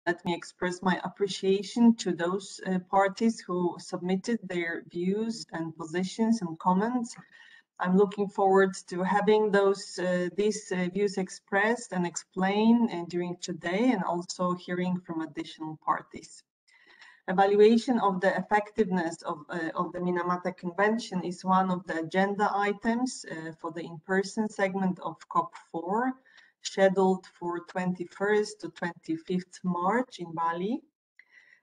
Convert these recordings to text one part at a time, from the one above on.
Let me express my appreciation to those parties who submitted their views and positions and comments. I'm looking forward to having these views expressed and explained during today, and also hearing from additional parties. Evaluation of the effectiveness of the Minamata Convention is one of the agenda items for the in-person segment of COP4, scheduled for 21st to 25th March in Bali.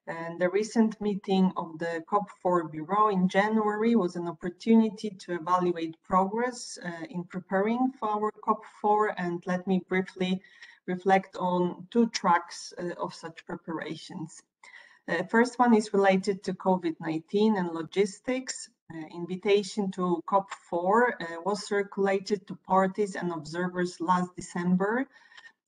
And the recent meeting of the COP4 Bureau in January was an opportunity to evaluate progress in preparing for our COP4, and let me briefly reflect on two tracks of such preparations. First one is related to COVID-19 and logistics. Invitation to COP4 was circulated to parties and observers last December,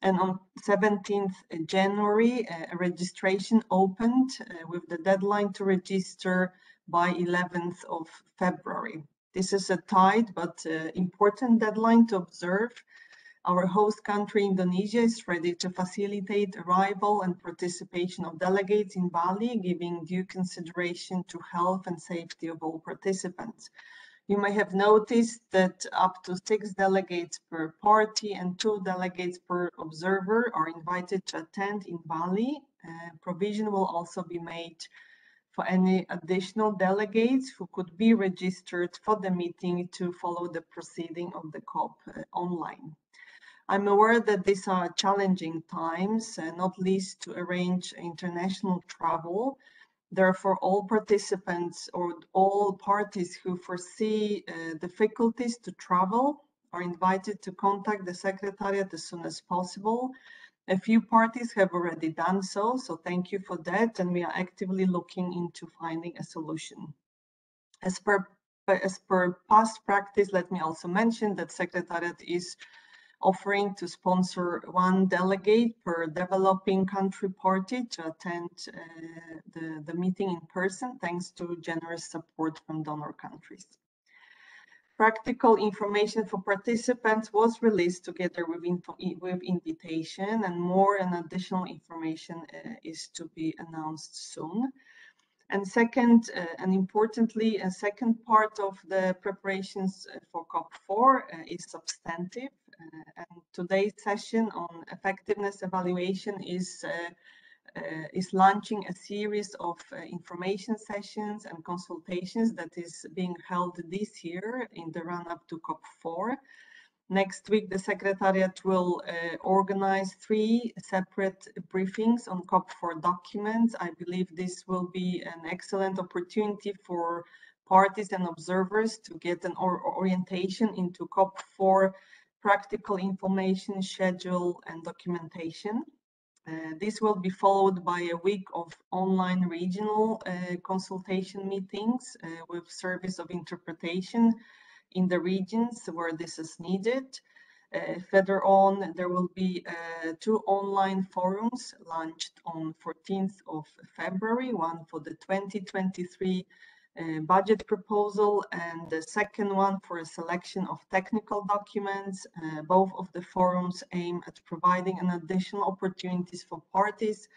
and on 17th January, a registration opened with the deadline to register by 11th of February. This is a tight but important deadline to observe. Our host country, Indonesia, is ready to facilitate arrival and participation of delegates in Bali, giving due consideration to health and safety of all participants. You may have noticed that up to 6 delegates per party and 2 delegates per observer are invited to attend in Bali. Provision will also be made for any additional delegates who could be registered for the meeting to follow the proceeding of the COP online. I'm aware that these are challenging times, not least to arrange international travel. Therefore, all participants or all parties who foresee difficulties to travel are invited to contact the Secretariat as soon as possible. A few parties have already done so, so thank you for that, and we are actively looking into finding a solution. As per past practice, let me also mention that Secretariat is offering to sponsor 1 delegate per developing country party to attend the meeting in person, thanks to generous support from donor countries. Practical information for participants was released together with invitation, and more and additional information is to be announced soon. And second, and importantly, a second part of the preparations for COP4 is substantive. And today's session on effectiveness evaluation is launching a series of information sessions and consultations that is being held this year in the run-up to COP4. Next week, the Secretariat will organize 3 separate briefings on COP4 documents. I believe this will be an excellent opportunity for parties and observers to get an orientation into COP4 practical information, schedule, and documentation. This will be followed by a week of online regional consultation meetings with service of interpretation in the regions where this is needed. Further on, there will be 2 online forums launched on 14th of February, one for the 2023 budget proposal, and the second one for a selection of technical documents. Both of the forums aim at providing an additional opportunities for parties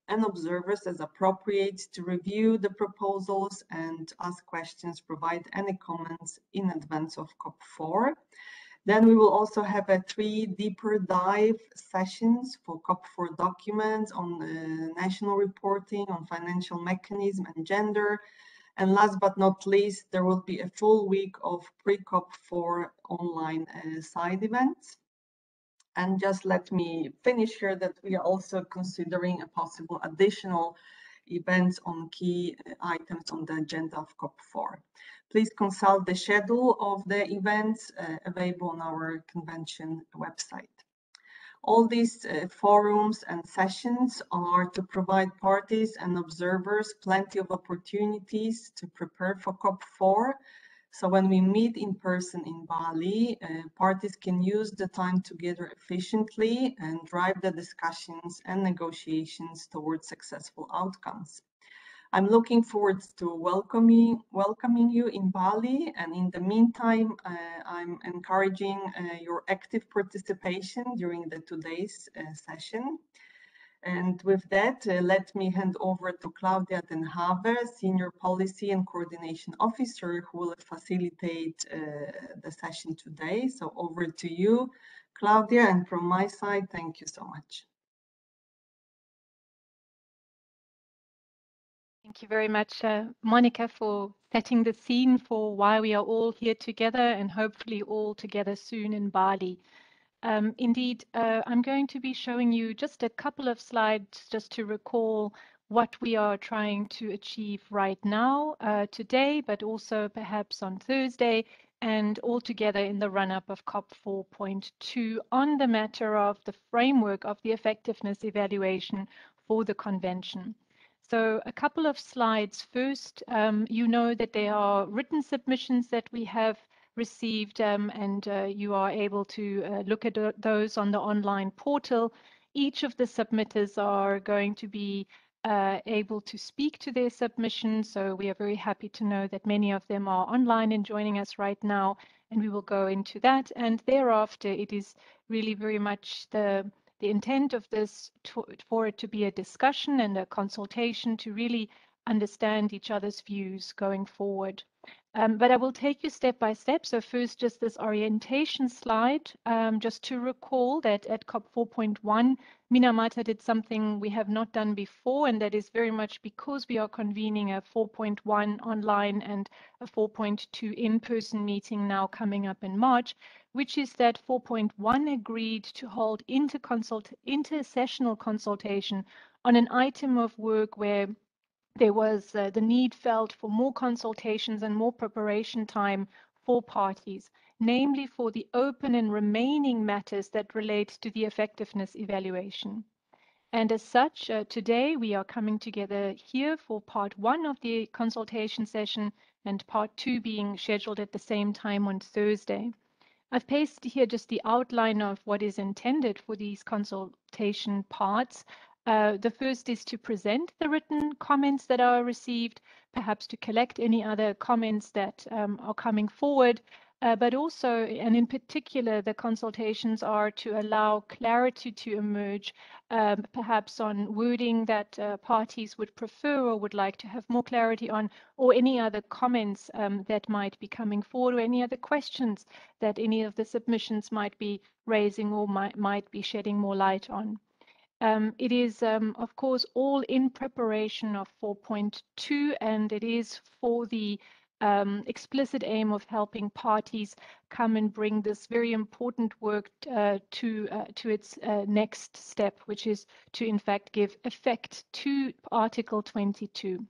and observers as appropriate to review the proposals and ask questions, provide any comments in advance of COP4. Then we will also have 3 deeper dive sessions for COP4 documents on national reporting, on financial mechanism and gender. And last but not least, there will be a full week of pre-COP4 online side events. And just let me finish here that we are also considering a possible additional events on key items on the agenda of COP4. Please consult the schedule of the events available on our convention website. All these forums and sessions are to provide parties and observers plenty of opportunities to prepare for COP4. So when we meet in person in Bali, parties can use the time together efficiently and drive the discussions and negotiations towards successful outcomes. I'm looking forward to welcoming you in Bali, and in the meantime, I'm encouraging your active participation during today's session. And with that, let me hand over to Claudia Den Haver, Senior Policy and Coordination Officer, who will facilitate the session today. So over to you, Claudia, and from my side, thank you so much. Thank you very much, Monica, for setting the scene for why we are all here together and hopefully all together soon in Bali. Indeed, I'm going to be showing you just a couple of slides just to recall what we are trying to achieve right now, today, but also perhaps on Thursday, and all together in the run-up of COP 4.2 on the matter of the framework of the effectiveness evaluation for the convention. So a couple of slides first. You know that there are written submissions that we have received, and you are able to look at those on the online portal. Each of the submitters are going to be able to speak to their submission, so we are very happy to know that many of them are online and joining us right now, and we will go into that. And thereafter, it is really very much the intent of this for it to be a discussion and a consultation to really understand each other's views going forward. But I will take you step by step. So first, just this orientation slide, just to recall that at COP 4.1, Minamata did something we have not done before, and that is very much because we are convening a 4.1 online and a 4.2 in-person meeting now coming up in March, which is that 4.1 agreed to hold intersessional consultation on an item of work where there was the need felt for more consultations and more preparation time for parties, namely for the open and remaining matters that relate to the effectiveness evaluation. And as such, today we are coming together here for part one of the consultation session and part two being scheduled at the same time on Thursday. I've pasted here just the outline of what is intended for these consultation parts. The first is to present the written comments that are received, perhaps to collect any other comments that are coming forward, but also, and in particular, the consultations are to allow clarity to emerge, perhaps on wording that parties would prefer or would like to have more clarity on, or any other comments that might be coming forward, or any other questions that any of the submissions might be raising or might be shedding more light on. It is, of course, all in preparation of 4.2, and it is for the explicit aim of helping parties come and bring this very important work to its next step, which is to, in fact, give effect to Article 22.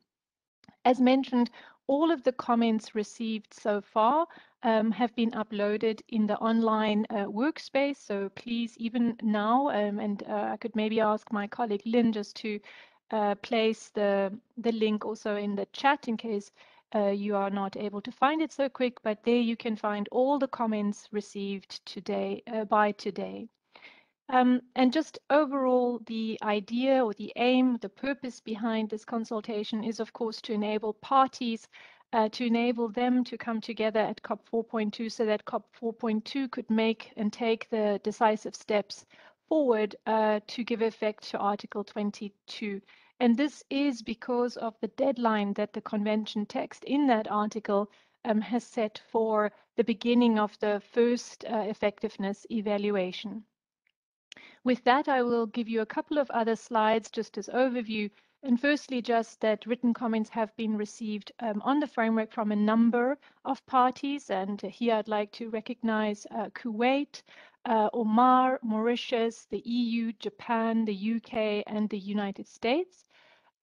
As mentioned, all of the comments received so far have been uploaded in the online workspace. So please, even now, and I could maybe ask my colleague Lynn just to place the link also in the chat in case you are not able to find it so quick, but there you can find all the comments received today by today. And just overall, the idea or the aim, the purpose behind this consultation is, of course, to enable parties, to enable them to come together at COP 4.2 so that COP 4.2 could make and take the decisive steps forward to give effect to Article 22. And this is because of the deadline that the convention text in that article has set for the beginning of the first effectiveness evaluation. With that, I will give you a couple of other slides just as overview. And firstly, just that written comments have been received on the framework from a number of parties. And here I'd like to recognize Kuwait, Oman, Mauritius, the EU, Japan, the UK, and the United States.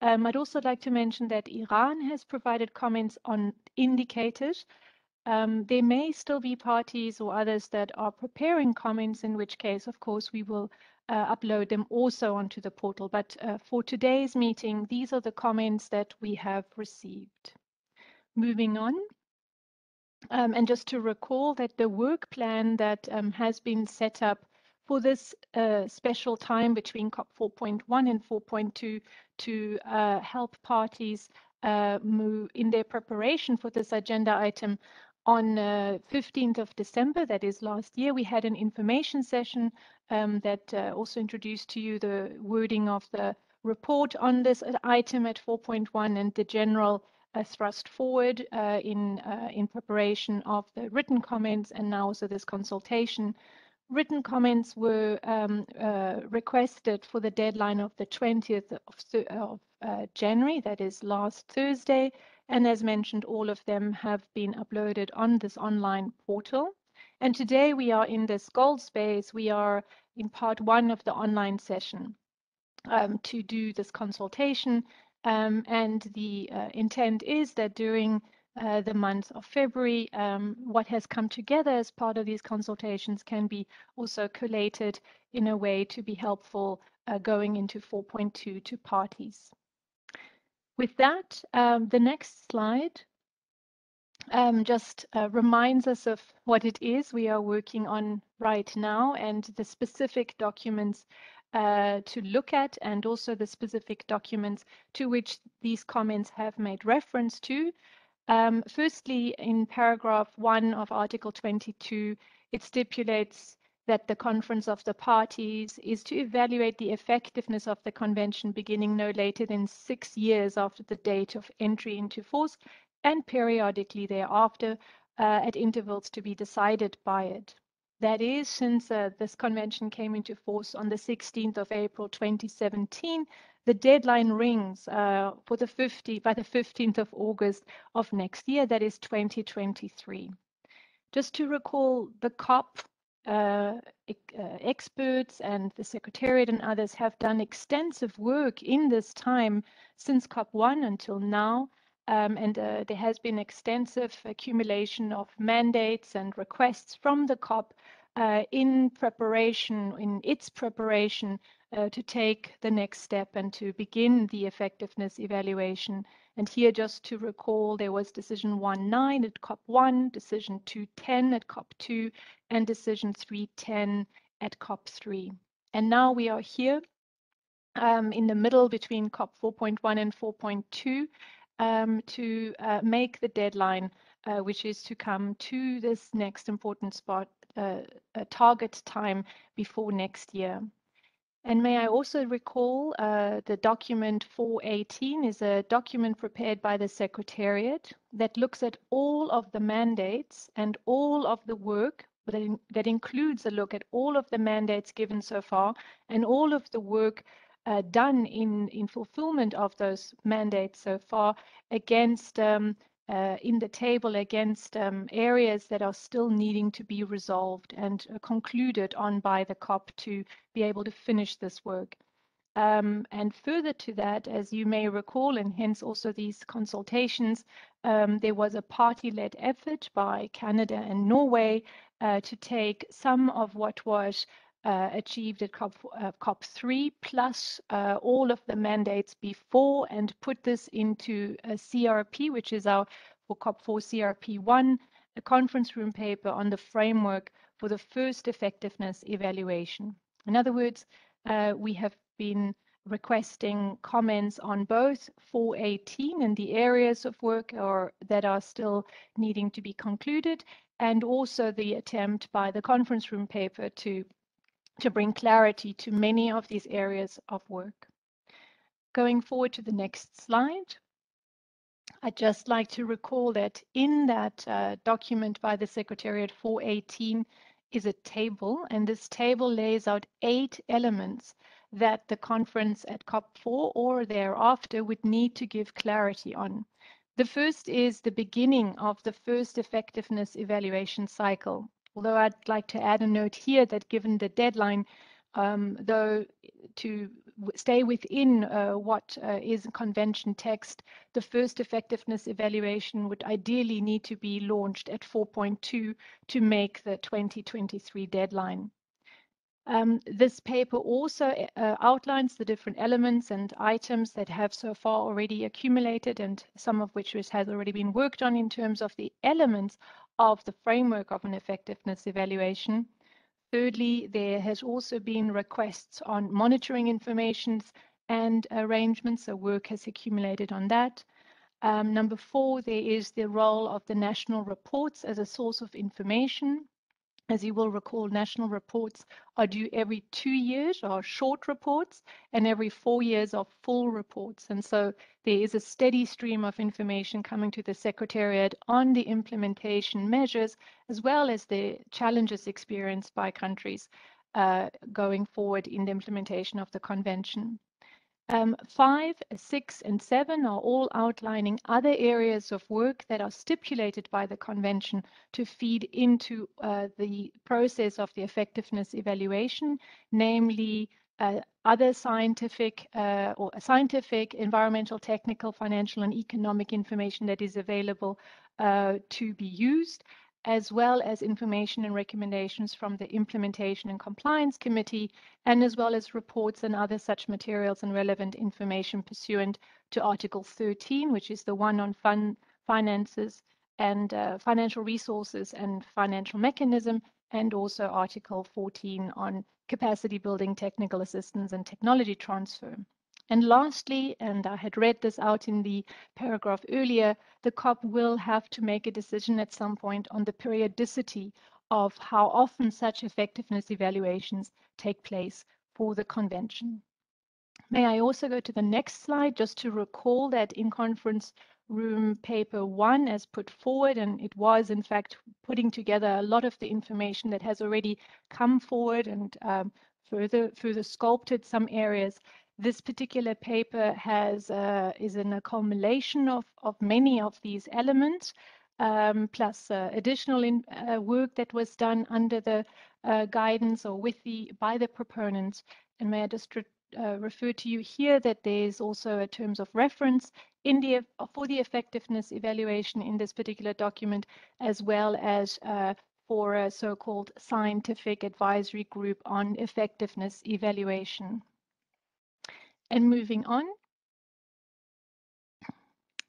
I'd also like to mention that Iran has provided comments on indicators. There may still be parties or others that are preparing comments, in which case, of course, we will upload them also onto the portal. But for today's meeting, these are the comments that we have received. Moving on. And just to recall that the work plan that has been set up for this special time between COP 4.1 and 4.2 to help parties move in their preparation for this agenda item On 15th of December, that is last year, we had an information session that also introduced to you the wording of the report on this item at 4.1 and the general thrust forward in preparation of the written comments and now also this consultation. Written comments were requested for the deadline of the 20th of January, that is last Thursday. And as mentioned, all of them have been uploaded on this online portal. And today we are in this gold space. We are in part one of the online session to do this consultation. And the intent is that during the month of February, what has come together as part of these consultations can be also collated in a way to be helpful going into 4.2 to parties. With that, the next slide just reminds us of what it is we are working on right now and the specific documents to look at, and also the specific documents to which these comments have made reference to. Firstly, in paragraph 1 of Article 22, it stipulates that the Conference of the Parties is to evaluate the effectiveness of the Convention beginning no later than 6 years after the date of entry into force and periodically thereafter at intervals to be decided by it. That is, since this convention came into force on the 16th of April 2017, the deadline rings by the 15th of August of next year, that is 2023. Just to recall, the COP experts and the Secretariat and others have done extensive work in this time since COP1 until now. And there has been extensive accumulation of mandates and requests from the COP in its preparation to take the next step and to begin the effectiveness evaluation. And here, just to recall, there was decision 1.9 at COP1, decision 2.10 at COP2, and decision 3.10 at COP3. And now we are here in the middle between COP 4.1 and 4.2 to make the deadline, which is to come to this next important spot, target time before next year. And may I also recall the document 418 is a document prepared by the Secretariat that looks at all of the mandates and all of the work that includes a look at all of the mandates given so far and all of the work done in fulfillment of those mandates so far against in the table against areas that are still needing to be resolved and concluded on by the COP to be able to finish this work. And further to that, as you may recall, and hence also these consultations, there was a party-led effort by Canada and Norway to take some of what was achieved at COP3 plus all of the mandates before and put this into a CRP, which is our for COP4 CRP1, a conference room paper on the framework for the first effectiveness evaluation. In other words, we have been requesting comments on both 418 and the areas of work that are still needing to be concluded, and also the attempt by the conference room paper to bring clarity to many of these areas of work. Going forward to the next slide, I'd just like to recall that in that document by the Secretariat 418 is a table, and this table lays out 8 elements that the conference at COP4 or thereafter would need to give clarity on. The first is the beginning of the first effectiveness evaluation cycle. Although I'd like to add a note here that given the deadline, though to stay within what is convention text, the first effectiveness evaluation would ideally need to be launched at 4.2 to make the 2023 deadline. This paper also outlines the different elements and items that have so far already accumulated, and some of which has already been worked on in terms of the elements of the framework of an effectiveness evaluation. Thirdly, there has also been requests on monitoring information and arrangements, so work has accumulated on that. Number 4, there is the role of the national reports as a source of information. As you will recall, national reports are due every 2 years, are short reports, and every 4 years are full reports. And so there is a steady stream of information coming to the Secretariat on the implementation measures, as well as the challenges experienced by countries going forward in the implementation of the Convention. 5, 6, and 7 are all outlining other areas of work that are stipulated by the Convention to feed into the process of the effectiveness evaluation, namely other scientific, environmental, technical, financial, and economic information that is available to be used, as well as information and recommendations from the Implementation and Compliance Committee, and as well as reports and other such materials and relevant information pursuant to Article 13, which is the one on finances and financial resources and financial mechanism, and also Article 14 on capacity building, technical assistance, and technology transfer. And lastly, and I had read this out in the paragraph earlier, the COP will have to make a decision at some point on the periodicity of how often such effectiveness evaluations take place for the Convention. May I also go to the next slide just to recall that in conference room paper 1 as put forward, and it was in fact putting together a lot of the information that has already come forward and further sculpted some areas. This particular paper is an accumulation of many of these elements, plus additional work that was done under the guidance or by the proponents. And may I just refer to you here that there's also a terms of reference for the effectiveness evaluation in this particular document, as well as for a so-called scientific advisory group on effectiveness evaluation. And moving on,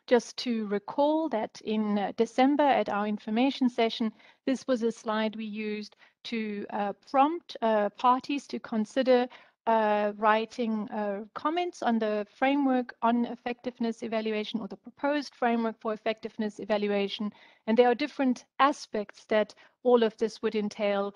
just to recall that in December at our information session, this was a slide we used to prompt parties to consider writing comments on the framework on effectiveness evaluation, or the proposed framework for effectiveness evaluation. And there are different aspects that all of this would entail.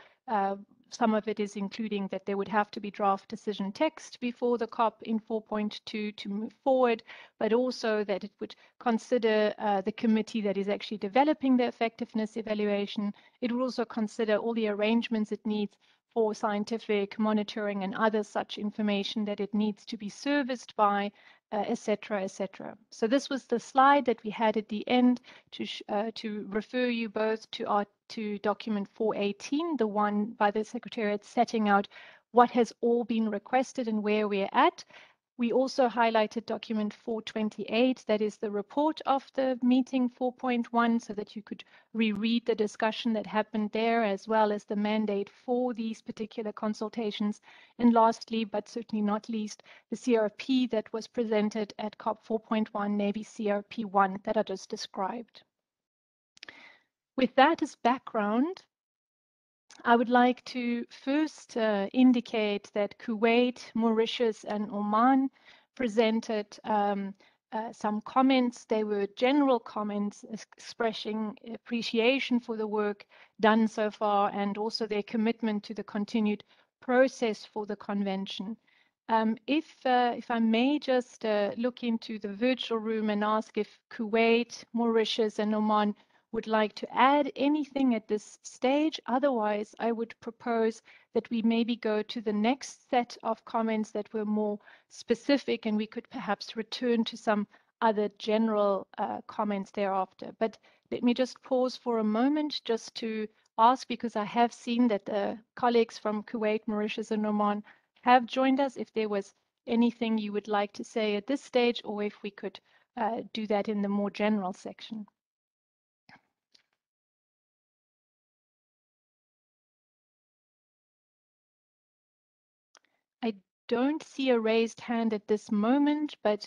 Some of it is including that there would have to be draft decision text before the COP in 4.2 to move forward, but also that it would consider the committee that is actually developing the effectiveness evaluation. It would also consider all the arrangements it needs for scientific monitoring and other such information that it needs to be serviced by, etc., etc. So this was the slide that we had at the end to refer you both to document 418, the one by the Secretariat setting out what has all been requested and where we're at. We also highlighted document 428, that is the report of the meeting 4.1, so that you could reread the discussion that happened there, as well as the mandate for these particular consultations. And lastly, but certainly not least, the CRP that was presented at COP 4.1, Navy CRP 1 that I just described. With that as background, I would like to first indicate that Kuwait, Mauritius, and Oman presented some comments. They were general comments expressing appreciation for the work done so far, and also their commitment to the continued process for the convention. If I may just look into the virtual room and ask if Kuwait, Mauritius, and Oman would like to add anything at this stage. Otherwise, I would propose that we maybe go to the next set of comments that were more specific, and we could perhaps return to some other general comments thereafter. But let me just pause for a moment just to ask, because I have seen that the colleagues from Kuwait, Mauritius, and Oman have joined us, if there was anything you would like to say at this stage, or if we could do that in the more general section. I don't see a raised hand at this moment, but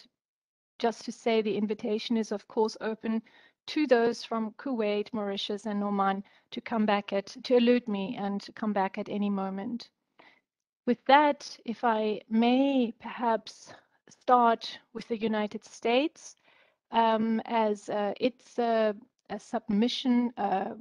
just to say the invitation is of course open to those from Kuwait, Mauritius, and Oman to come back to alert me and to come back at any moment. With that, if I may perhaps start with the United States. as its a submission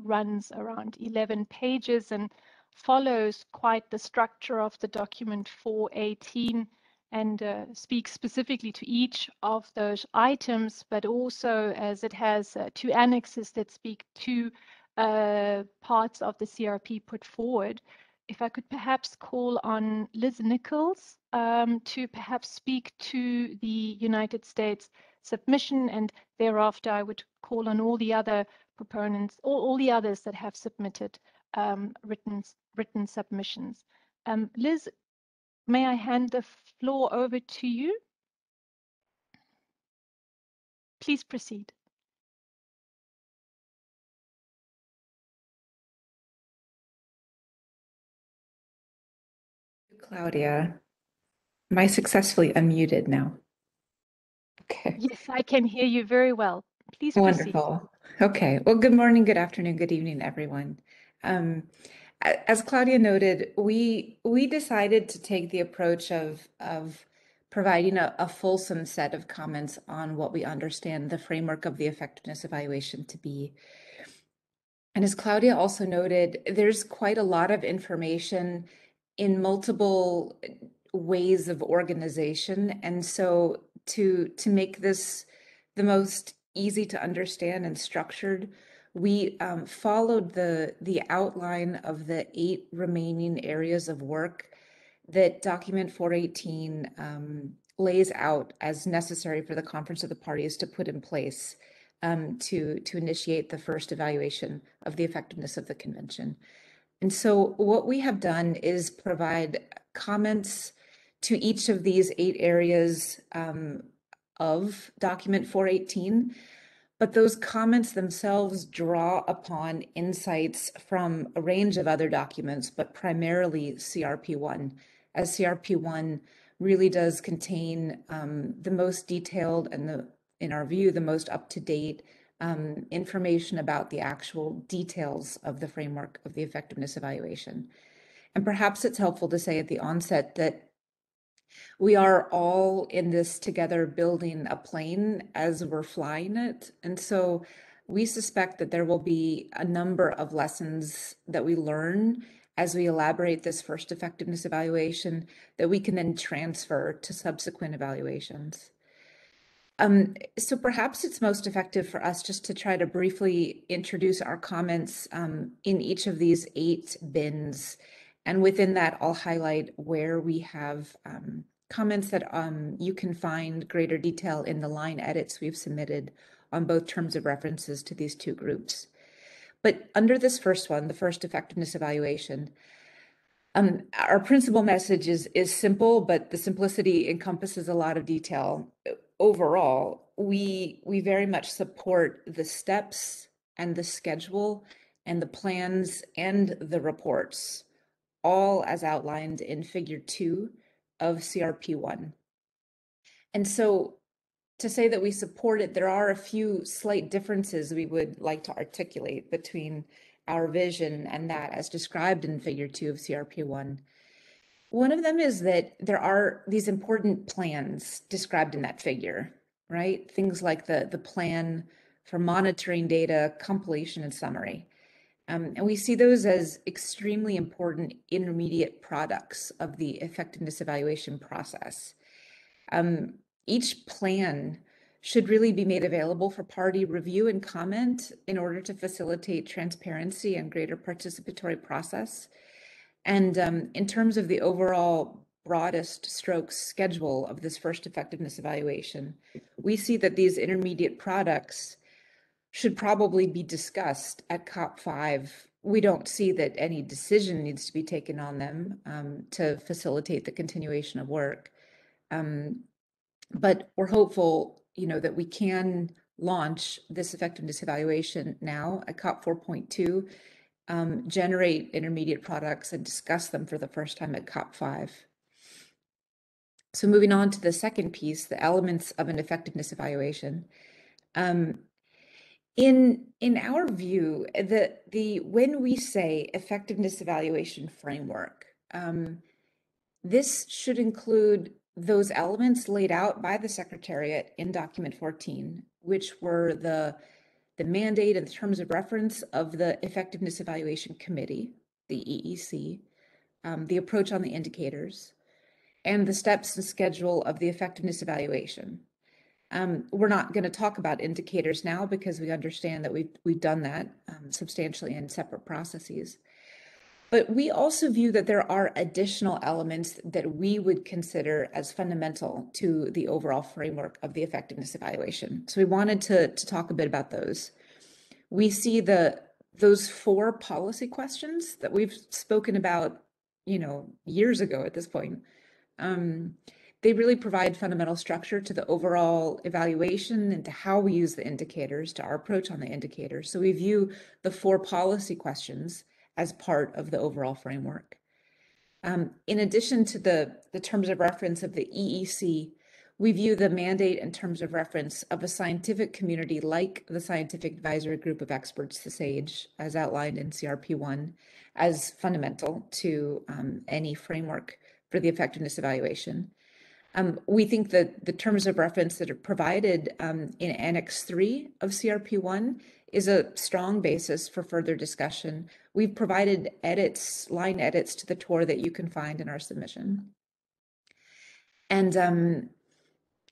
runs around 11 pages and follows quite the structure of the document 418 and speaks specifically to each of those items, but also as it has two annexes that speak to parts of the CRP put forward. If I could perhaps call on Liz Nichols to perhaps speak to the United States submission, and thereafter I would call on all the other proponents, all the others that have submitted written submissions. Liz, may I hand the floor over to you? Please proceed. Claudia, am I successfully unmuted now? Okay. Yes, I can hear you very well. Please proceed. Wonderful. Okay. Well, good morning, good afternoon, good evening, everyone. As Claudia noted, we decided to take the approach of providing a fulsome set of comments on what we understand the framework of the effectiveness evaluation to be. And as Claudia also noted, there's quite a lot of information in multiple ways of organization. And so to make this the most easy to understand and structured, we followed the outline of the 8 remaining areas of work that document 418 lays out as necessary for the Conference of the Parties to put in place to initiate the first evaluation of the effectiveness of the convention. And so what we have done is provide comments to each of these 8 areas of document 418, but those comments themselves draw upon insights from a range of other documents, but primarily CRP1, as CRP1 really does contain the most detailed and in our view, the most up-to-date information about the actual details of the framework of the effectiveness evaluation. And perhaps it's helpful to say at the onset that we are all in this together, building a plane as we're flying it. And so we suspect that there will be a number of lessons that we learn as we elaborate this first effectiveness evaluation that we can then transfer to subsequent evaluations. So perhaps it's most effective for us just to try to briefly introduce our comments in each of these 8 bins. And within that, I'll highlight where we have comments that you can find greater detail in the line edits we've submitted on both terms of references to these 2 groups. But under this first one, the first effectiveness evaluation, our principal message is simple, but the simplicity encompasses a lot of detail. Overall, we very much support the steps and the schedule and the plans and the reports, all as outlined in Figure 2 of CRP1. And so to say that we support it, there are a few slight differences we would like to articulate between our vision and that as described in Figure 2 of CRP1. One of them is that there are these important plans described in that figure, right? Things like the plan for monitoring data, compilation, and summary. And we see those as extremely important intermediate products of the effectiveness evaluation process. Each plan should really be made available for party review and comment in order to facilitate transparency and greater participatory process. And in terms of the overall broadest strokes schedule of this first effectiveness evaluation, we see that these intermediate products should probably be discussed at COP5. We don't see that any decision needs to be taken on them to facilitate the continuation of work. But we're hopeful, that we can launch this effectiveness evaluation now at COP 4.2, generate intermediate products and discuss them for the first time at COP 5. So moving on to the second piece, the elements of an effectiveness evaluation. In our view, when we say effectiveness evaluation framework, this should include those elements laid out by the Secretariat in document 14, which were the mandate and the terms of reference of the Effectiveness Evaluation Committee, the EEC, the approach on the indicators, and the steps and schedule of the effectiveness evaluation. We're not going to talk about indicators now because we understand that we've done that substantially in separate processes. But we also view that there are additional elements that we would consider as fundamental to the overall framework of the effectiveness evaluation. So we wanted to talk a bit about those. We see those 4 policy questions that we've spoken about, years ago at this point. They really provide fundamental structure to the overall evaluation and to how we use the indicators, to our approach on the indicators. So we view the 4 policy questions as part of the overall framework. In addition to the terms of reference of the EEC, we view the mandate and terms of reference of a scientific community like the Scientific Advisory Group of Experts, the SAGE, as outlined in CRP1, as fundamental to any framework for the effectiveness evaluation. We think that the terms of reference that are provided in Annex 3 of CRP1 is a strong basis for further discussion. We've provided line edits to the tour that you can find in our submission. And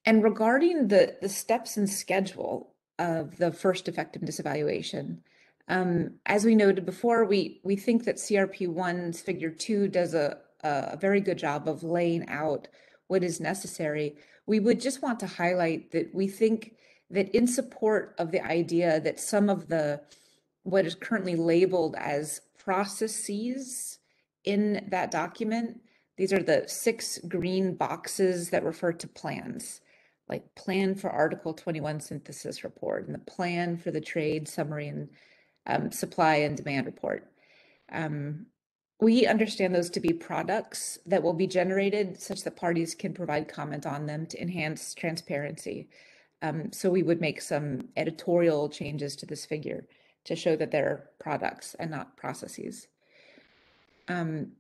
regarding the steps and schedule of the first effectiveness evaluation, as we noted before, we think that CRP1's Figure 2 does a very good job of laying out what is necessary. We would just want to highlight that we think that in support of the idea that some of what is currently labeled as processes in that document, these are the 6 green boxes that refer to plans, like plan for Article 21 synthesis report and the plan for the trade summary and supply and demand report. We understand those to be products that will be generated such that parties can provide comment on them to enhance transparency. So we would make some editorial changes to this figure to show that they're products and not processes. And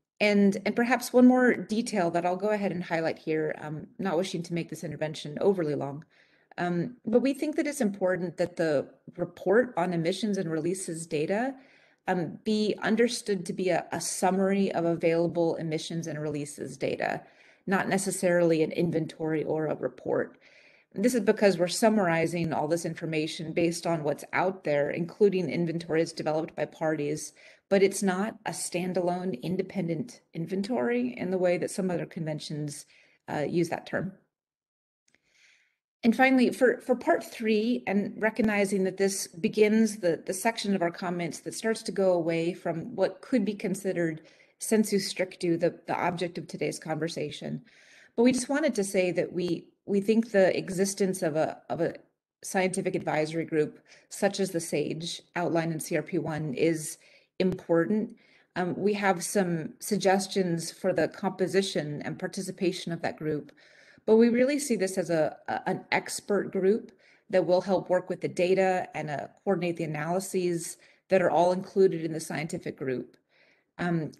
perhaps one more detail that I'll go ahead and highlight here, not wishing to make this intervention overly long, but we think that it's important that the report on emissions and releases data be understood to be a summary of available emissions and releases data, not necessarily an inventory or a report. This is because we're summarizing all this information based on what's out there, including inventories developed by parties, but it's not a standalone independent inventory in the way that some other conventions use that term. And finally, for part 3, and recognizing that this begins the section of our comments that starts to go away from what could be considered sensu stricto, the object of today's conversation. But we just wanted to say that we think the existence of a scientific advisory group, such as the SAGE outlined in CRP1, is important. We have some suggestions for the composition and participation of that group. But we really see this as an expert group that will help work with the data and coordinate the analyses that are all included in the scientific group.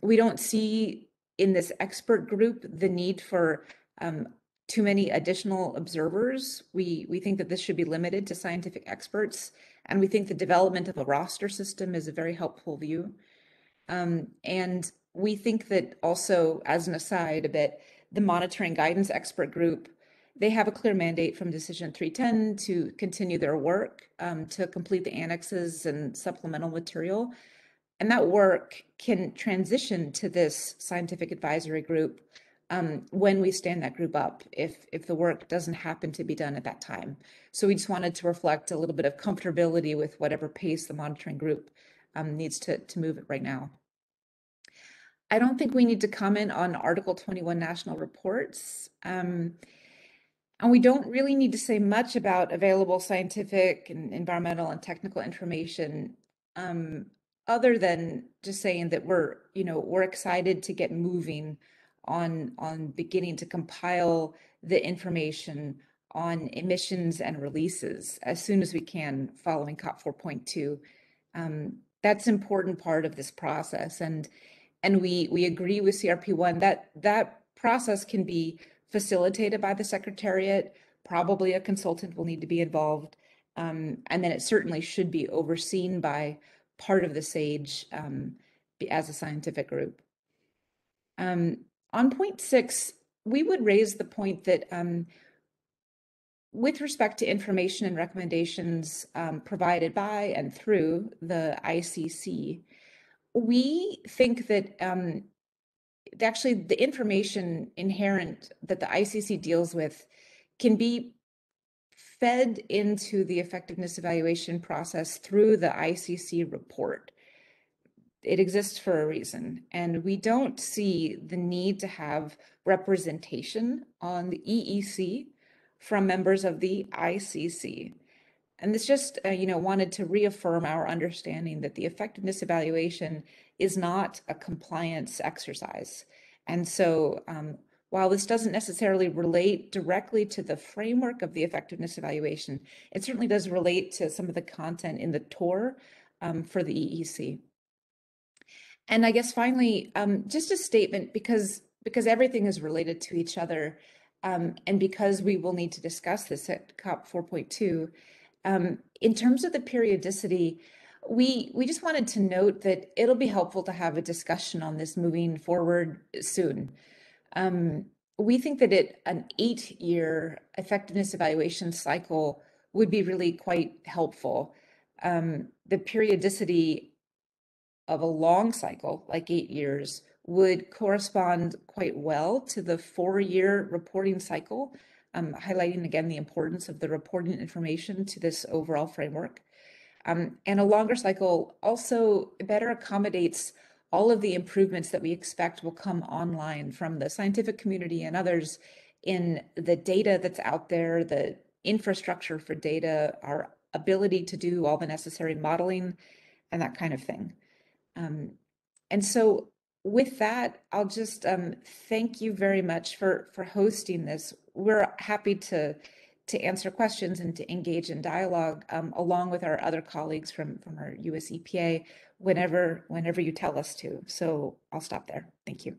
We don't see in this expert group the need for too many additional observers. We think that this should be limited to scientific experts, and we think the development of a roster system is a very helpful view. And we think that also, as an aside a bit, the monitoring guidance expert group, they have a clear mandate from Decision 310 to continue their work, to complete the annexes and supplemental material. And that work can transition to this scientific advisory group when we stand that group up, if the work doesn't happen to be done at that time. So we just wanted to reflect a little bit of comfortability with whatever pace the monitoring group needs to move it right now. I don't think we need to comment on Article 21 national reports. And we don't really need to say much about available scientific and environmental and technical information, other than just saying that we're excited to get moving on beginning to compile the information on emissions and releases as soon as we can following COP 4.2. That's an important part of this process. And we agree with CRP1 that process can be facilitated by the Secretariat. Probably a consultant will need to be involved. And then it certainly should be overseen by part of the SAGE as a scientific group. On point 6, we would raise the point that with respect to information and recommendations provided by and through the ICC, we think that actually the information inherent that the ICC deals with can be fed into the effectiveness evaluation process through the ICC report. It exists for a reason, and we don't see the need to have representation on the EEC from members of the ICC. And this just, wanted to reaffirm our understanding that the effectiveness evaluation is not a compliance exercise. And so while this doesn't necessarily relate directly to the framework of the effectiveness evaluation, it certainly does relate to some of the content in the TOR for the EEC. And I guess finally, just a statement, because everything is related to each other, and because we will need to discuss this at COP 4.2, in terms of the periodicity, we just wanted to note that it'll be helpful to have a discussion on this moving forward soon. We think that an 8-year effectiveness evaluation cycle would be really quite helpful. The periodicity of a long cycle, like 8 years, would correspond quite well to the 4-year reporting cycle, highlighting again the importance of the reporting information to this overall framework. And a longer cycle also better accommodates all of the improvements that we expect will come online from the scientific community and others in the data that's out there, the infrastructure for data, our ability to do all the necessary modeling, and that kind of thing. And so with that, I'll just thank you very much for hosting this. We're happy to answer questions and to engage in dialogue along with our other colleagues from our US EPA whenever you tell us to. So I'll stop there. Thank you.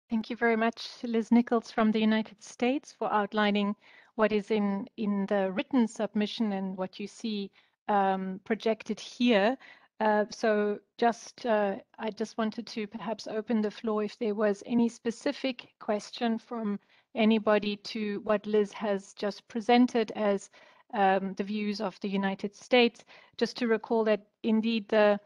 Thank you very much, Liz Nichols from the United States, for outlining what is in the written submission and what you see projected here. So I just wanted to perhaps open the floor if there was any specific question from anybody to what Liz has just presented as the views of the United States. Just to recall that indeed the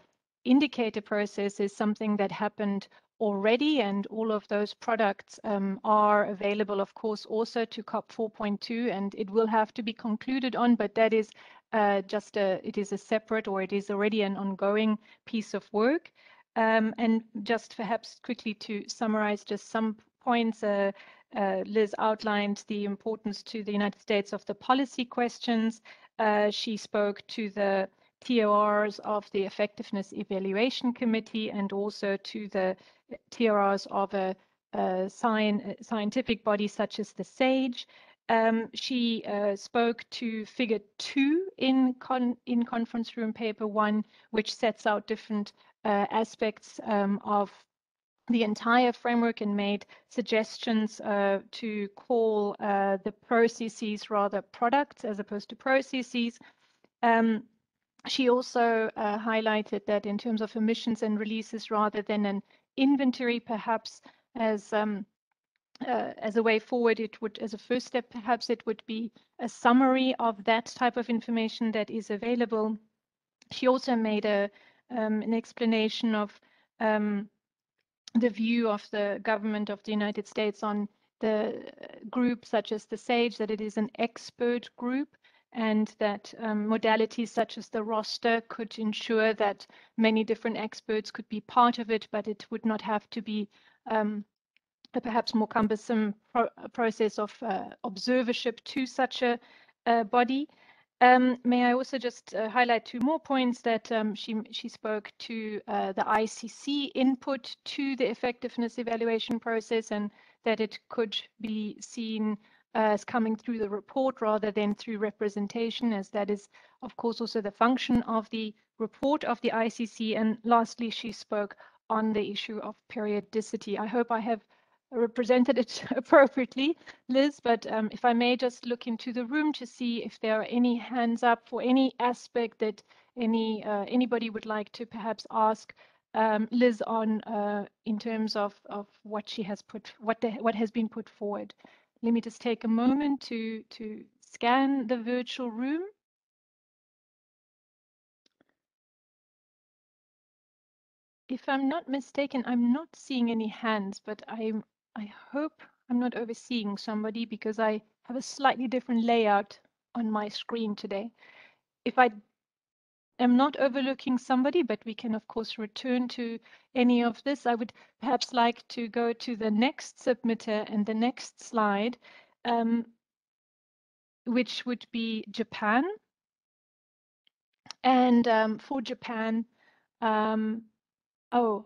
indicator process is something that happened already, and all of those products are available, of course, also to COP 4.2, and it will have to be concluded on, but that is it is a separate, or it is already an ongoing piece of work. And just perhaps quickly to summarize just some points, Liz outlined the importance to the United States of the policy questions. She spoke to the TORs of the Effectiveness Evaluation Committee and also to the TORs of a scientific body such as the SAGE. She spoke to Figure 2 in Conference Room Paper 1, which sets out different aspects of the entire framework and made suggestions to call the processes rather products as opposed to processes. She also highlighted that in terms of emissions and releases, rather than an inventory, perhaps as a way forward, it would, as a first step, perhaps it would be a summary of that type of information that is available. She also made an explanation of the view of the government of the United States on the group such as the SAGE, that it is an expert group, and that modalities such as the roster could ensure that many different experts could be part of it, but it would not have to be a perhaps more cumbersome process of observership to such a body. May I also just highlight 2 more points that she spoke to the ICC input to the effectiveness evaluation process, and that it could be seen as coming through the report rather than through representation, as that is, of course, also the function of the report of the ICC. And lastly, she spoke on the issue of periodicity. I hope I have represented it appropriately, Liz, but if I may just look into the room to see if there are any hands up for any aspect that anybody would like to perhaps ask Liz on in terms of what she has what has been put forward. Let me just take a moment to scan the virtual room. If I'm not mistaken, I'm not seeing any hands, but I hope I'm not overseeing somebody because I have a slightly different layout on my screen today. If I am not overlooking somebody, but we can of course return to any of this, I would perhaps like to go to the next submitter and the next slide, which would be Japan. And for Japan, oh,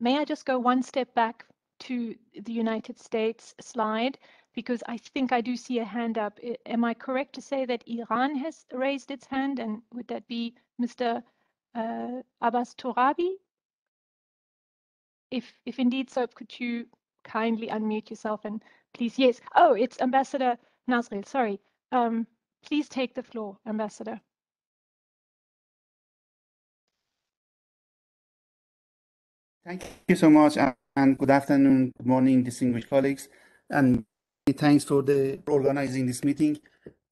may I just go one step back to the United States slide, because I think I do see a hand up. Am I correct to say that Iran has raised its hand, and would that be Mr. Abbas Torabi? If indeed so, could you kindly unmute yourself and please, yes. Oh, it's Ambassador Nasril, sorry. Please take the floor, Ambassador. Thank you so much, and good afternoon, good morning, distinguished colleagues, and thanks for organizing this meeting.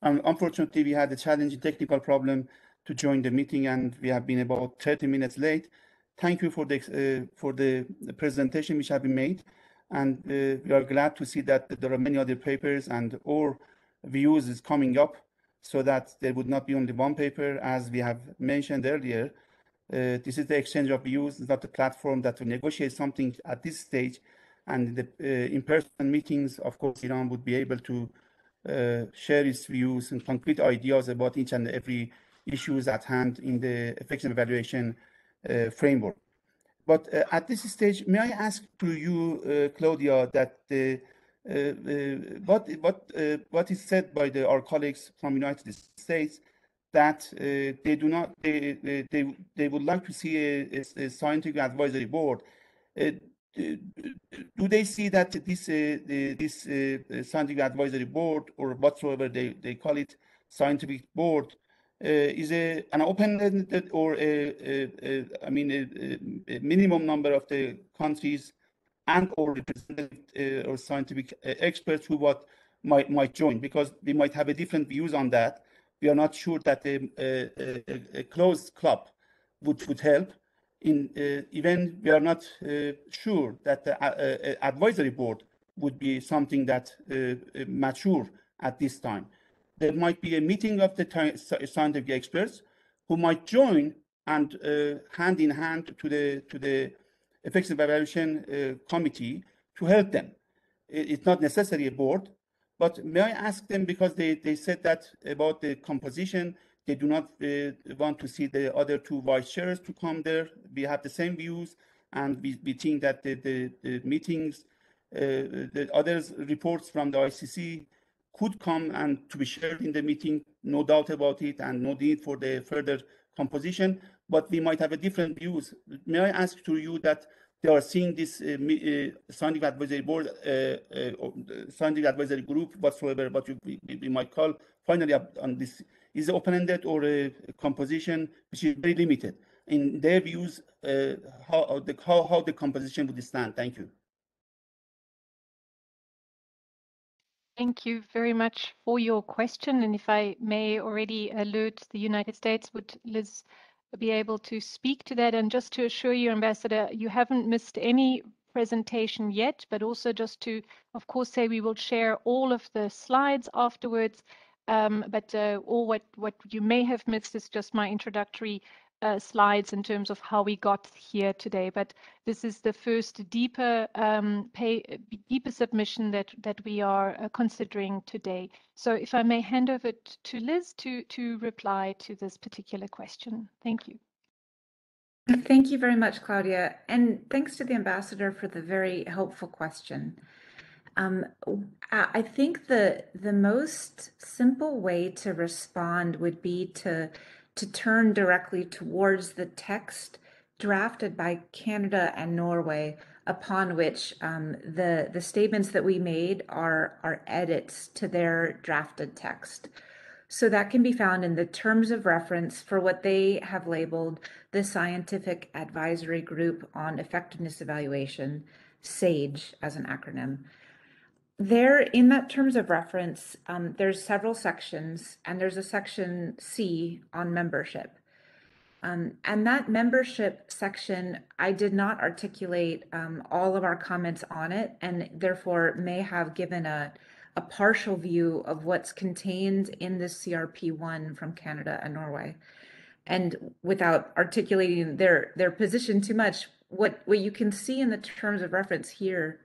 Unfortunately, we had a challenging technical problem to join the meeting, and we have been about 30 minutes late. Thank you for the presentation which have been made, and we are glad to see that there are many other papers and or views is coming up, so that there would not be only one paper, as we have mentioned earlier. This is the exchange of views, not a platform that will negotiate something at this stage. And the in-person meetings, of course, Iran would be able to share its views and concrete ideas about each and every issues at hand in the effective evaluation framework. But at this stage, may I ask to you, Claudia, that what is said by our colleagues from United States, that they would like to see a scientific advisory board. Do they see that this scientific advisory board, or whatsoever they call it, scientific board, is an open-ended, or I mean a minimum number of the countries and or representative or scientific experts who might join, because we might have a different views on that. We are not sure that a closed club would help. Even we are not sure that the advisory board would be something that mature at this time. There might be a meeting of the scientific experts who might join and hand in hand to the effective evaluation committee to help them. It's not necessarily a board, but may I ask them, because they said that about the composition, they do not want to see the other two vice chairs to come there. We have the same views, and we think that the meetings, the others reports from the ICC could come and to be shared in the meeting, no doubt about it, and no need for the further composition, but we might have a different views. May I ask to you that they are seeing this scientific advisory board, scientific advisory group, whatsoever, what we might call, finally on this, is open-ended or a composition which is very limited. In their views, how the composition would stand? Thank you. Thank you very much for your question. And if I may already alert the United States, would Liz be able to speak to that? And just to assure you, Ambassador, you haven't missed any presentation yet, but also just to, of course, say we will share all of the slides afterwards. But all what you may have missed is just my introductory slides in terms of how we got here today. But this is the first deeper submission that we are considering today. So if I may hand over to Liz to reply to this particular question. Thank you. Thank you very much, Claudia. And thanks to the ambassador for the very helpful question. I think the most simple way to respond would be to turn directly towards the text drafted by Canada and Norway upon which the statements that we made are edits to their drafted text. So that can be found in the terms of reference for what they have labeled the Scientific Advisory Group on Effectiveness Evaluation, SAGE as an acronym. There, in that terms of reference, there's several sections, and there's a section C on membership. And that membership section, I did not articulate all of our comments on it, and therefore may have given a partial view of what's contained in this CRP1 from Canada and Norway. And without articulating their position too much, what you can see in the terms of reference here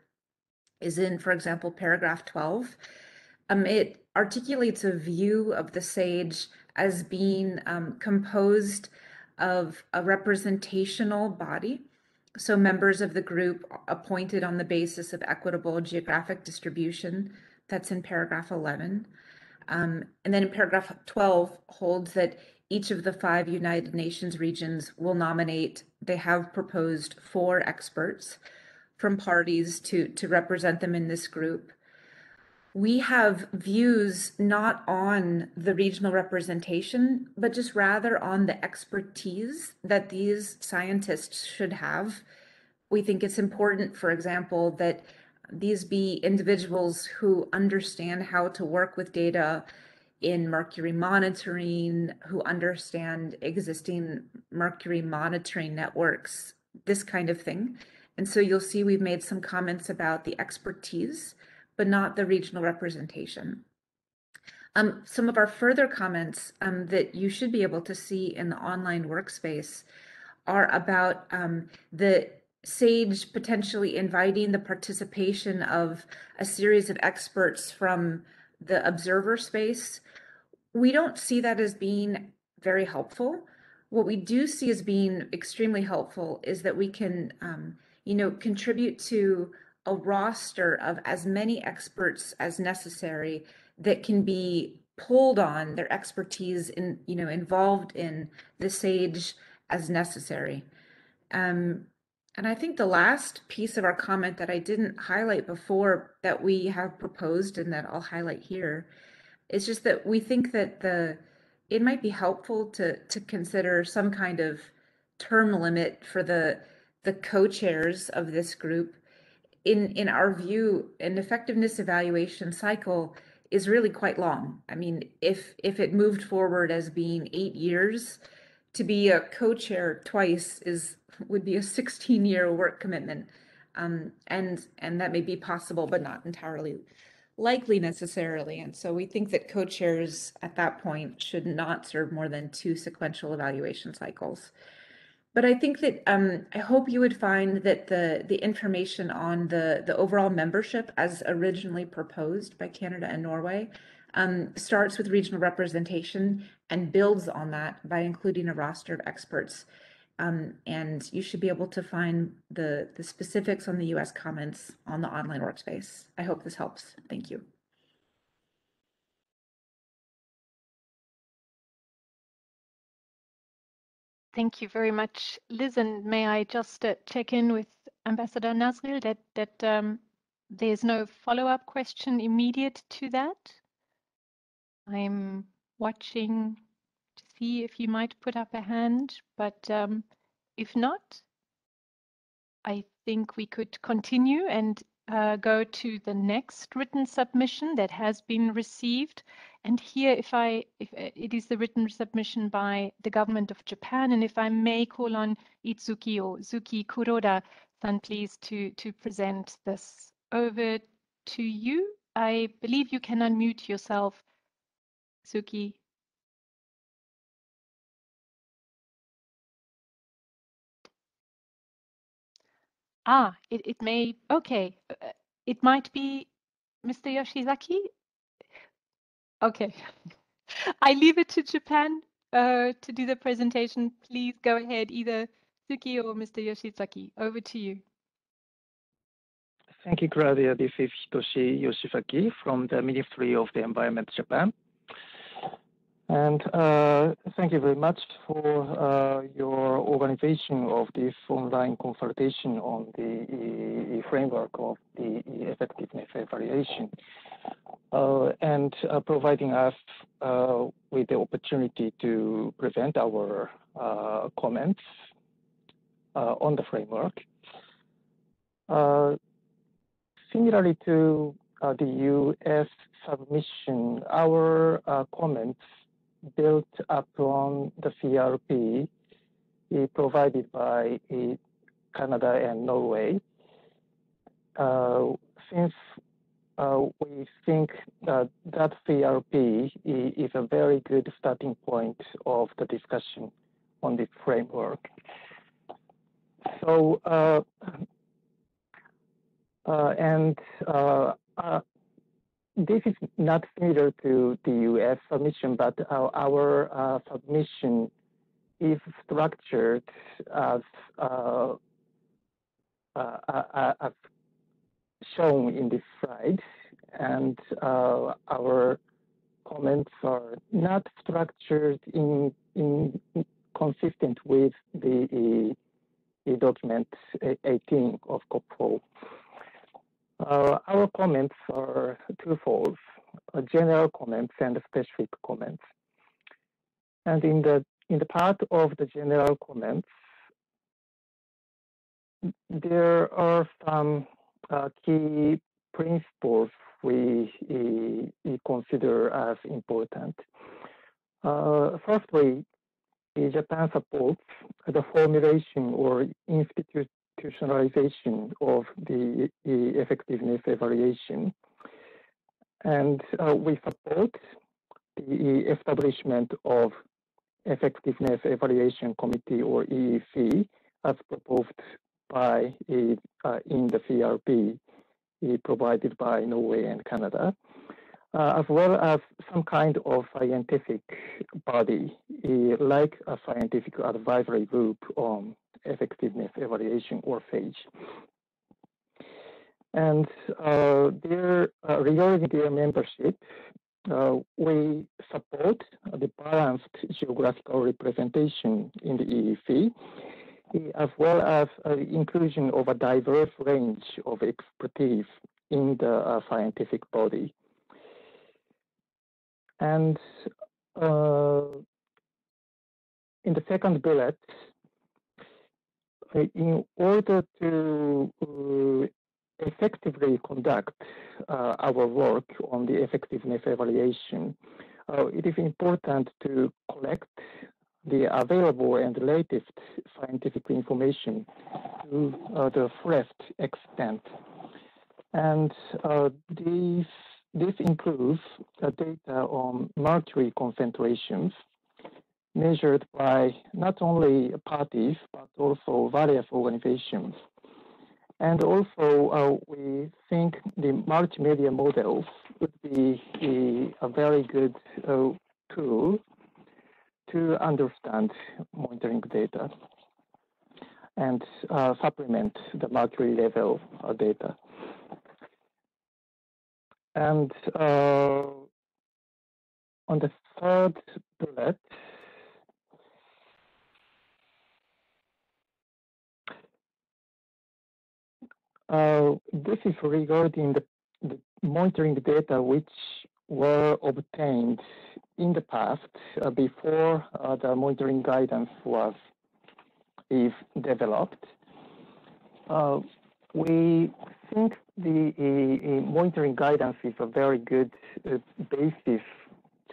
is in, for example, paragraph 12. It articulates a view of the SAGE as being composed of a representational body. So members of the group appointed on the basis of equitable geographic distribution, that's in paragraph 11. And then in paragraph 12 holds that each of the 5 United Nations regions will nominate, they have proposed 4 experts from parties to represent them in this group. We have views not on the regional representation, but just rather on the expertise that these scientists should have. We think it's important, for example, that these be individuals who understand how to work with data in mercury monitoring, who understand existing mercury monitoring networks, this kind of thing. And so you'll see we've made some comments about the expertise, but not the regional representation. Some of our further comments that you should be able to see in the online workspace are about the SAGE potentially inviting the participation of a series of experts from the observer space. We don't see that as being very helpful. What we do see as being extremely helpful is that we can, contribute to a roster of as many experts as necessary that can be pulled on, their expertise involved in the SAGE as necessary. And I think the last piece of our comment that I didn't highlight before that we have proposed and that I'll highlight here is just that we think that it might be helpful to consider some kind of term limit for the co-chairs of this group. In our view, an effectiveness evaluation cycle is really quite long. I mean, if it moved forward as being 8 years, to be a co-chair twice would be a 16-year work commitment. And that may be possible, but not entirely likely necessarily. And so we think that co-chairs at that point should not serve more than 2 sequential evaluation cycles. But I think that I hope you would find that the information on the overall membership as originally proposed by Canada and Norway starts with regional representation and builds on that by including a roster of experts. And you should be able to find the specifics on the US comments on the online workspace. I hope this helps. Thank you. Thank you very much, Liz. And may I just check in with Ambassador Nasril that there's no follow-up question immediate to that? I'm watching to see if you might put up a hand, but if not, I think we could continue and go to the next written submission that has been received. And here, if it is the written submission by the government of Japan, and if I may call on Itsuki or Zuki Kuroda-san, please to present this. Over to you. I believe you can unmute yourself, Zuki. It may, okay. It might be Mr. Yoshizaki. Okay. I leave it to Japan to do the presentation. Please go ahead, either Suki or Mr. Yoshizaki. Over to you. Thank you, Claudia. This is Hitoshi Yoshizaki from the Ministry of the Environment, Japan. And thank you very much for your organization of this online consultation on the framework of the effectiveness evaluation, and providing us with the opportunity to present our comments on the framework. Similarly to the US submission, our comments built upon the CRP provided by Canada and Norway. Since we think that CRP is a very good starting point of the discussion on this framework. So, this is not similar to the US submission, but our submission is structured as shown in this slide, and our comments are not structured in consistent with the document 18 of COP4. Our comments are twofold: general comments and specific comments. And in the part of the general comments, there are some key principles we consider as important. Firstly, Japan supports the formulation or institutionalization of the effectiveness evaluation, and we support the establishment of Effectiveness Evaluation Committee, or EEC, as proposed by in the CRP provided by Norway and Canada, as well as some kind of scientific body, like a scientific advisory group on effectiveness evaluation, or SAGE. And regarding their membership, we support the balanced geographical representation in the EEC, as well as inclusion of a diverse range of expertise in the scientific body. And in the second bullet, in order to effectively conduct our work on the effectiveness evaluation, it is important to collect the available and latest scientific information to the fullest extent. And this includes data on mercury concentrations measured by not only parties, but also various organizations. And also, we think the multimedia models would be a very good tool to understand monitoring data and supplement the mercury level data. And on the third bullet, this is regarding the monitoring data which were obtained in the past before the monitoring guidance was developed. We think the monitoring guidance is a very good basis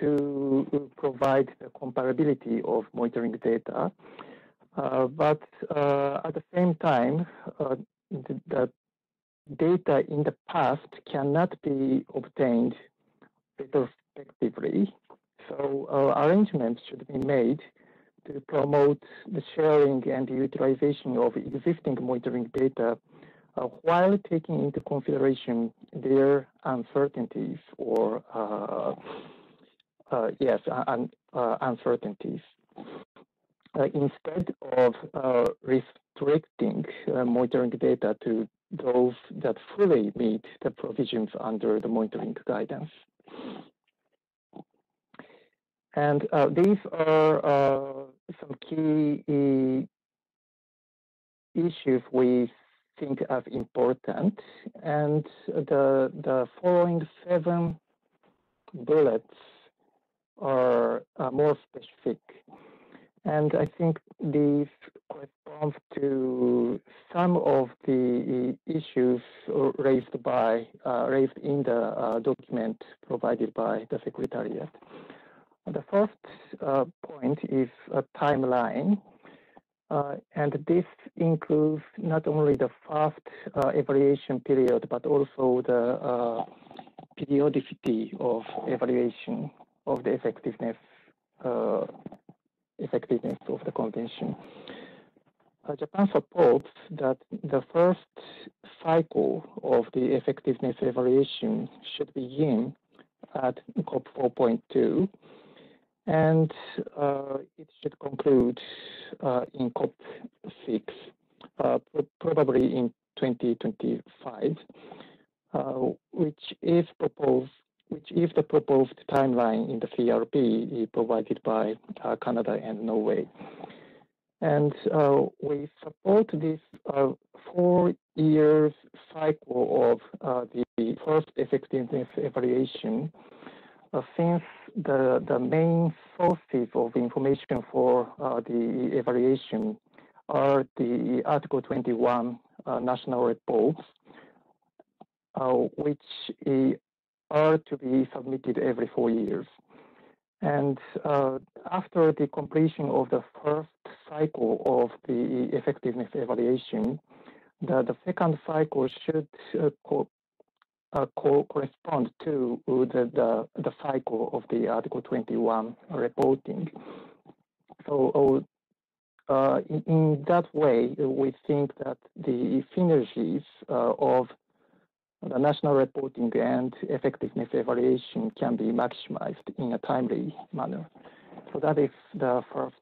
to provide the comparability of monitoring data, but at the same time, the data in the past cannot be obtained retrospectively. So arrangements should be made to promote the sharing and utilization of existing monitoring data while taking into consideration their uncertainties or uncertainties. Instead of restricting monitoring data to those that fully meet the provisions under the monitoring guidance. And these are some key issues we think as important. And the following 7 bullets are more specific. And I think these correspond to some of the issues raised in the document provided by the Secretariat. The first point is a timeline, and this includes not only the first evaluation period, but also the periodicity of evaluation of the effectiveness of the convention. Japan supports that the first cycle of the effectiveness evaluation should begin at COP 4.2, and it should conclude in COP 6, probably in 2025, which is the proposed timeline in the CRP provided by Canada and Norway. And we support this 4-year cycle of the first effectiveness evaluation, since the main sources of information for the evaluation are the Article 21 national reports, which are to be submitted every 4 years. And after the completion of the first cycle of the effectiveness evaluation, the second cycle should correspond to the cycle of the Article 21 reporting. So in that way, we think that the synergies of the national reporting and effectiveness evaluation can be maximized in a timely manner. So that is the first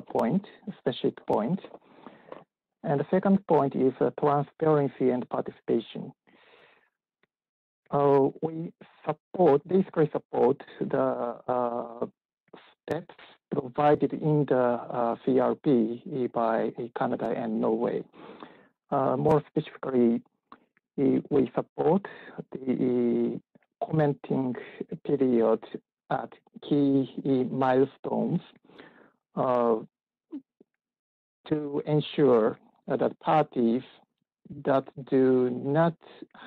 point, specific point. And the second point is transparency and participation. We basically support the steps provided in the CRP by Canada and Norway. More specifically, we support the commenting period at key milestones to ensure that parties that do not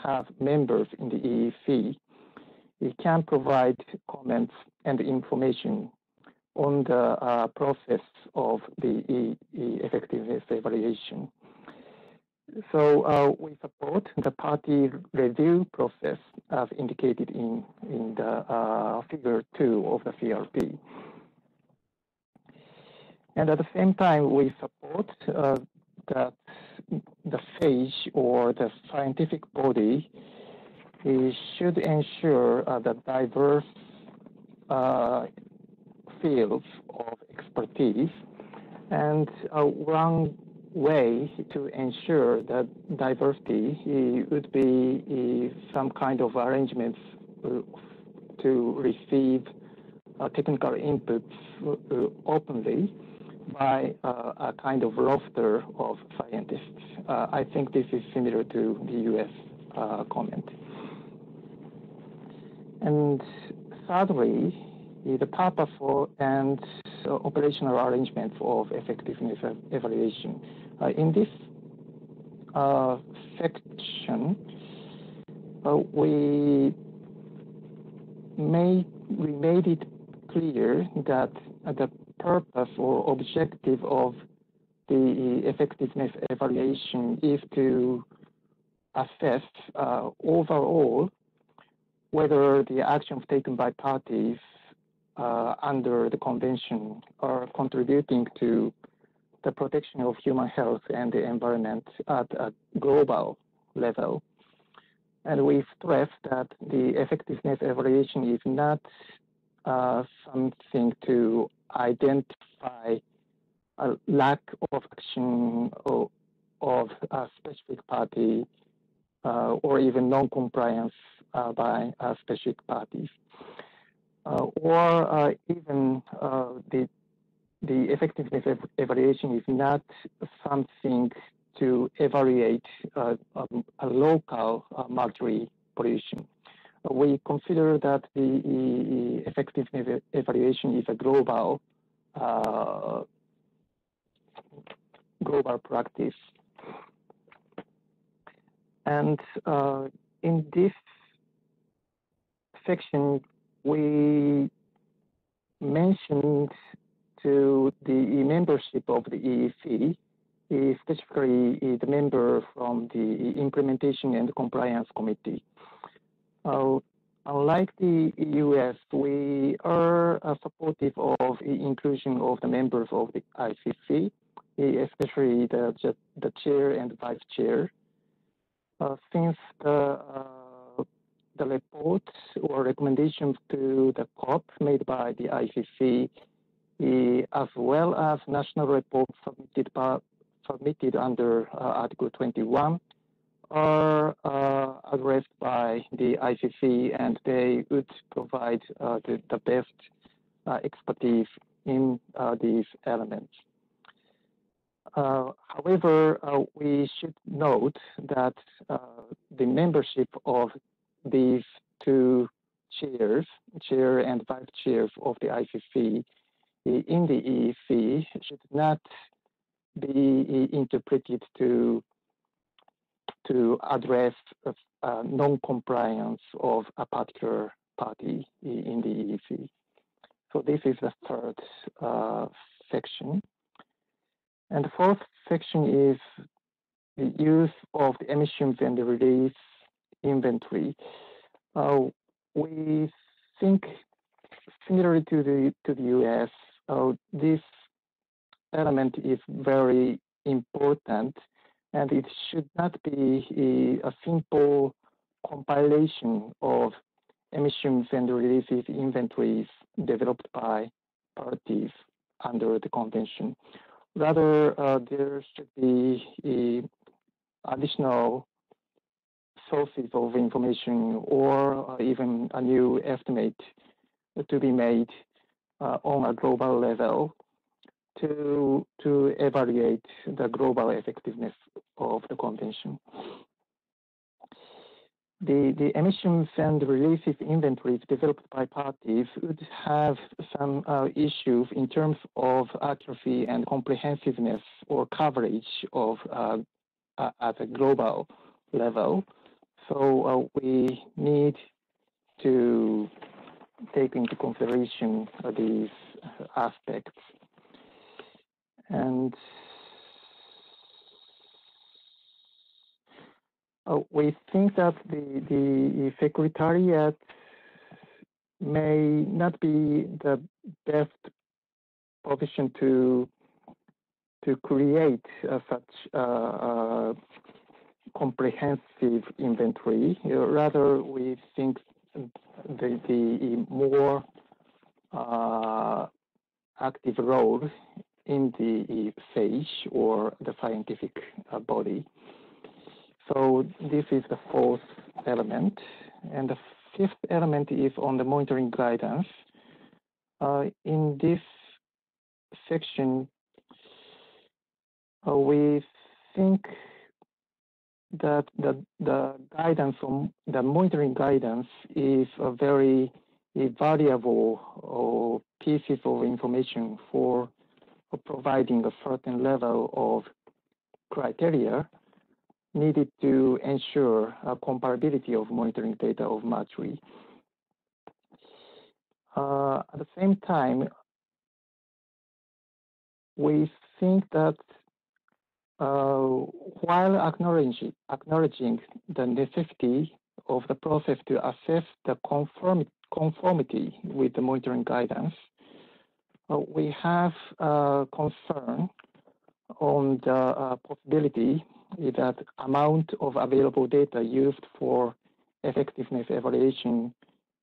have members in the EEC can provide comments and information on the process of the effectiveness evaluation. So we support the party review process as indicated in the figure 2 of the CRP. And at the same time, we support that the SAGE, or the scientific body, should ensure that diverse fields of expertise. And one way to ensure that diversity would be some kind of arrangements to receive technical inputs openly by a kind of roster of scientists. I think this is similar to the US comment. And thirdly, the purpose and operational arrangements of effectiveness evaluation. In this section, we made it clear that the purpose or objective of the effectiveness evaluation is to assess overall whether the actions taken by parties under the convention are contributing to the protection of human health and the environment at a global level. And we stress that the effectiveness evaluation is not something to identify a lack of action of a specific party or even non-compliance by specific parties, or even the effectiveness evaluation is not something to evaluate a local mercury pollution. We consider that the effectiveness evaluation is a global practice. And in this section, we mentioned to the membership of the EEC, specifically the member from the Implementation and Compliance Committee. Unlike the US, we are supportive of the inclusion of the members of the ICC, especially the chair and vice chair. Since the report or recommendations to the COP made by the ICC, as well as national reports submitted under Article 21, are addressed by the ICC, and they would provide the best expertise in these elements. However, we should note that the membership of these two chairs, chair and vice chairs of the ICC in the EEC, should not be interpreted to address non-compliance of a particular party in the EEC. So this is the third section. And the fourth section is the use of the emissions and the release inventory. We think, similarly to the US, this element is very important, and it should not be a simple compilation of emissions and releases inventories developed by parties under the convention. Rather, there should be additional sources of information or even a new estimate to be made on a global level to evaluate the global effectiveness of the convention. The emissions and releases inventories developed by parties would have some issues in terms of accuracy and comprehensiveness or coverage of at a global level. So we need to take into consideration these aspects. And we think that the Secretariat may not be the best position to create such comprehensive inventory. Rather, we think the more active role in the SAGE or the scientific body. So this is the fourth element. And the fifth element is on the monitoring guidance. In this section, we think that the guidance on the monitoring guidance is a very valuable pieces of information for providing a certain level of criteria needed to ensure a comparability of monitoring data of mercury. At the same time, we think that while acknowledging the necessity of the process to assess the conformity with the monitoring guidance, we have concern on the possibility that amount of available data used for effectiveness evaluation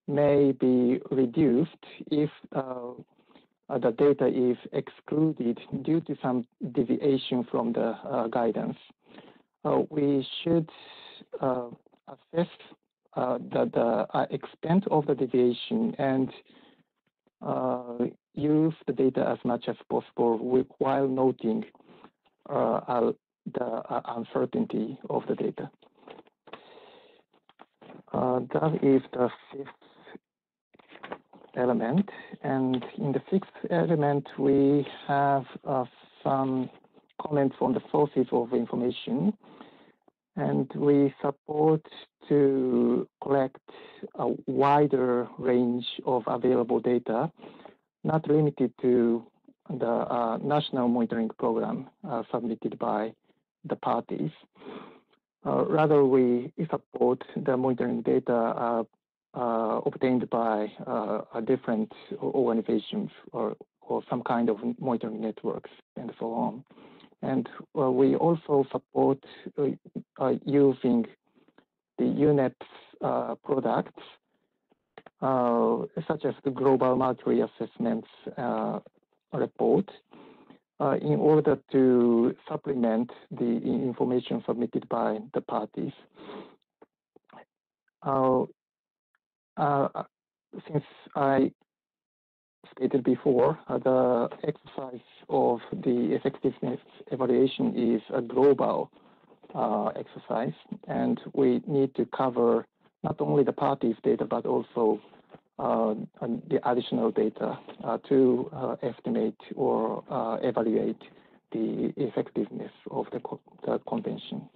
may be reduced if the data is excluded due to some deviation from the guidance. We should assess the extent of the deviation and use the data as much as possible while noting the uncertainty of the data. That is the fifth element. And in the sixth element, we have some comments on the sources of information. And we support to collect a wider range of available data, not limited to the national monitoring program submitted by the parties. Rather, we support the monitoring data obtained by different organizations or some kind of monitoring networks and so on. And we also support using the UNEP's products, such as the Global Mercury Assessments report, in order to supplement the information submitted by the parties. Since I stated before, the exercise of the effectiveness evaluation is a global exercise, and we need to cover not only the parties' data, but also the additional data to estimate or evaluate the effectiveness of the convention.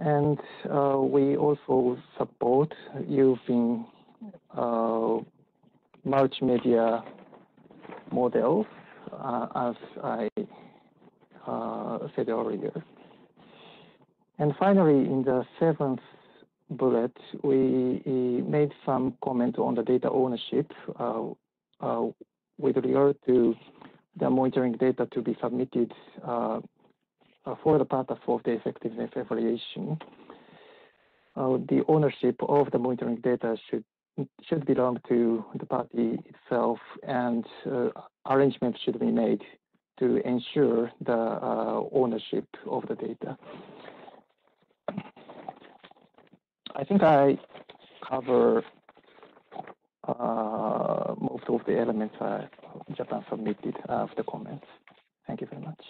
And we also support using multimedia models, as I said earlier. And finally, in the seventh bullet, we made some comment on the data ownership with regard to the monitoring data to be submitted for the purpose of the effectiveness evaluation. The ownership of the monitoring data should belong to the party itself, and arrangements should be made to ensure the ownership of the data. I think I cover most of the elements Japan submitted of the comments. Thank you very much.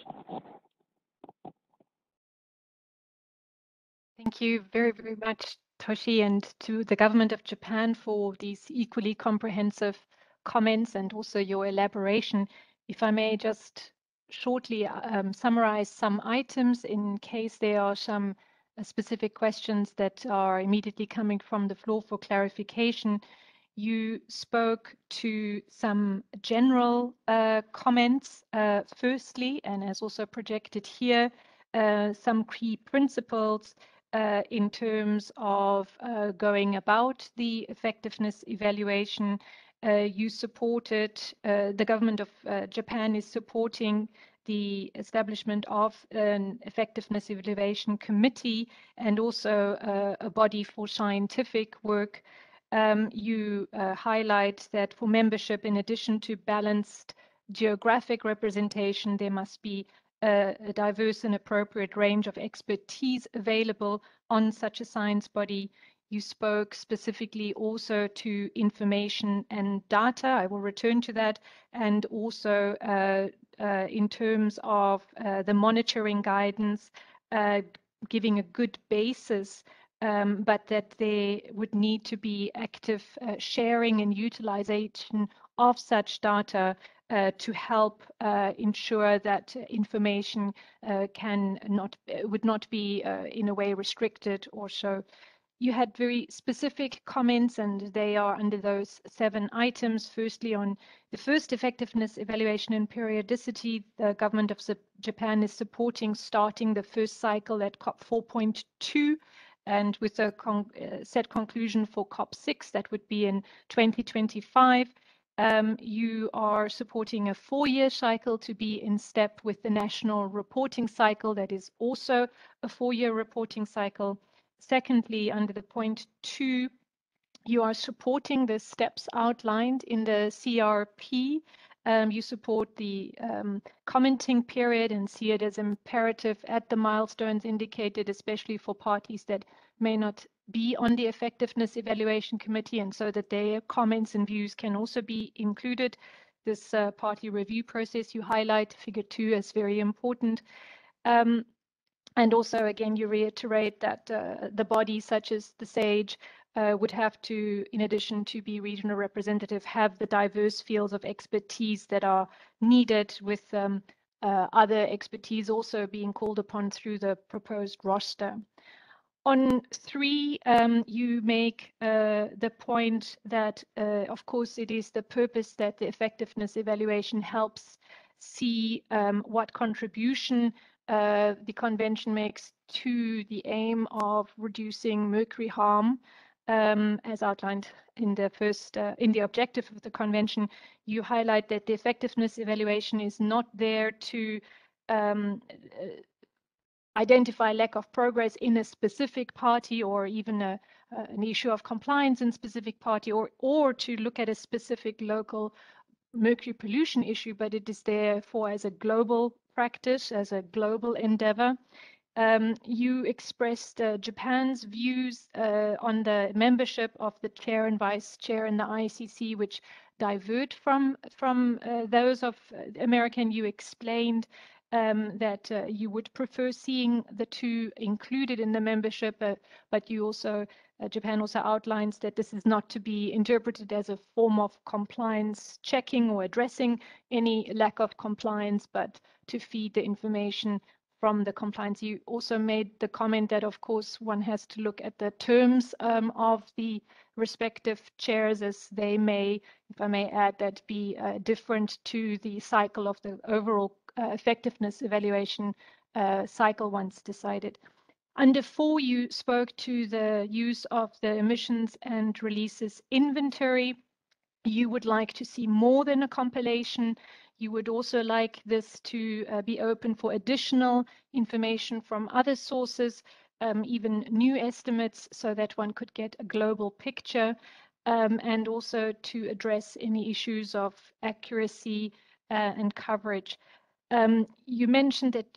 Thank you very, very much, Toshi, and to the government of Japan for these equally comprehensive comments and also your elaboration. If I may just shortly summarize some items in case there are some specific questions that are immediately coming from the floor for clarification. You spoke to some general comments firstly, and as also projected here, some key principles in terms of going about the effectiveness evaluation. You supported, the government of Japan is supporting the establishment of an effectiveness evaluation committee and also a body for scientific work. You highlight that for membership, in addition to balanced geographic representation, there must be a diverse and appropriate range of expertise available on such a science body. You spoke specifically also to information and data. I will return to that. And also in terms of the monitoring guidance, giving a good basis, but that there would need to be active sharing and utilization of such data to help ensure that information would not be in a way restricted or so. You had very specific comments, and they are under those 7 items. Firstly, on the first effectiveness evaluation and periodicity, the government of Japan is supporting starting the first cycle at COP 4.2, and with a set conclusion for COP 6, that would be in 2025. You are supporting a 4-year cycle to be in step with the national reporting cycle, that is also a 4-year reporting cycle. Secondly, under the point 2, you are supporting the steps outlined in the CRP. You support the commenting period and see it as imperative at the milestones indicated, especially for parties that may not be on the Effectiveness Evaluation Committee, and so that their comments and views can also be included. This party review process you highlight, figure 2, as very important. And also, again, you reiterate that the bodies such as the SAGE would have to, in addition to be regional representative, have the diverse fields of expertise that are needed, with other expertise also being called upon through the proposed roster. On 3, you make the point that, of course, it is the purpose that the effectiveness evaluation helps see what contribution the convention makes to the aim of reducing mercury harm, as outlined in the first in the objective of the convention. You highlight that the effectiveness evaluation is not there to identify lack of progress in a specific party, or even an issue of compliance in specific party, or to look at a specific local mercury pollution issue, but it is therefore as a global practice, as a global endeavor. You expressed Japan's views on the membership of the chair and vice chair in the ICC, which divert from those of American. You explained that you would prefer seeing the two included in the membership, but you also, Japan also outlines that this is not to be interpreted as a form of compliance checking or addressing any lack of compliance, but to feed the information from the compliance. You also made the comment that, of course, one has to look at the terms of the respective chairs, as they may, if I may add, that be different to the cycle of the overall effectiveness evaluation cycle once decided. Under 4, you spoke to the use of the emissions and releases inventory. You would like to see more than a compilation. You would also like this to be open for additional information from other sources, even new estimates, so that one could get a global picture, and also to address any issues of accuracy and coverage. You mentioned that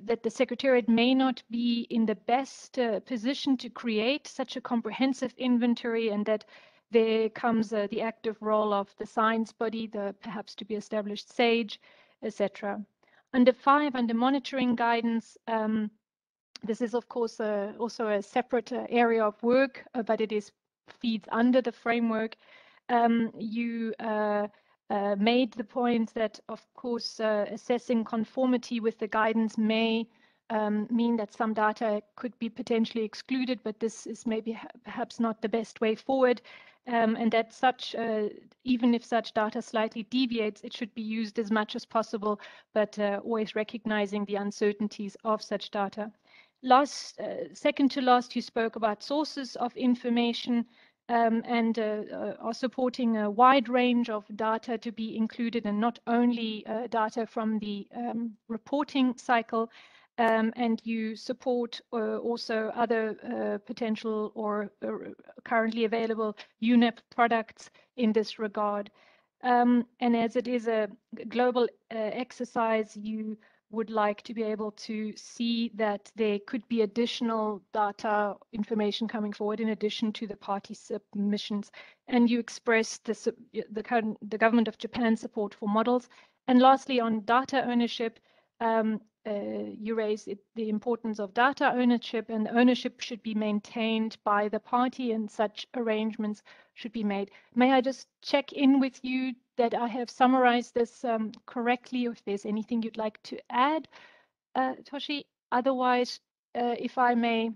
that the Secretariat may not be in the best position to create such a comprehensive inventory, and that there comes the active role of the science body, the perhaps to be established SAGE, etc. Under 5, under monitoring guidance, this is of course also a separate area of work, but it feeds under the framework. You made the point that, of course, assessing conformity with the guidance may mean that some data could be potentially excluded, but this is maybe perhaps not the best way forward, and that such, even if such data slightly deviates, it should be used as much as possible, but always recognizing the uncertainties of such data. Second to last, you spoke about sources of information, and are supporting a wide range of data to be included, and not only data from the reporting cycle, and you support also other potential or currently available UNEP products in this regard. And as it is a global exercise, you would like to be able to see that there could be additional data information coming forward in addition to the party submissions. And you expressed the government of Japan's support for models. And lastly, on data ownership, you raised the importance of data ownership, and ownership should be maintained by the party, and such arrangements should be made. May I just check in with you that I have summarized this correctly, or if there's anything you'd like to add, Toshi? Otherwise, if I may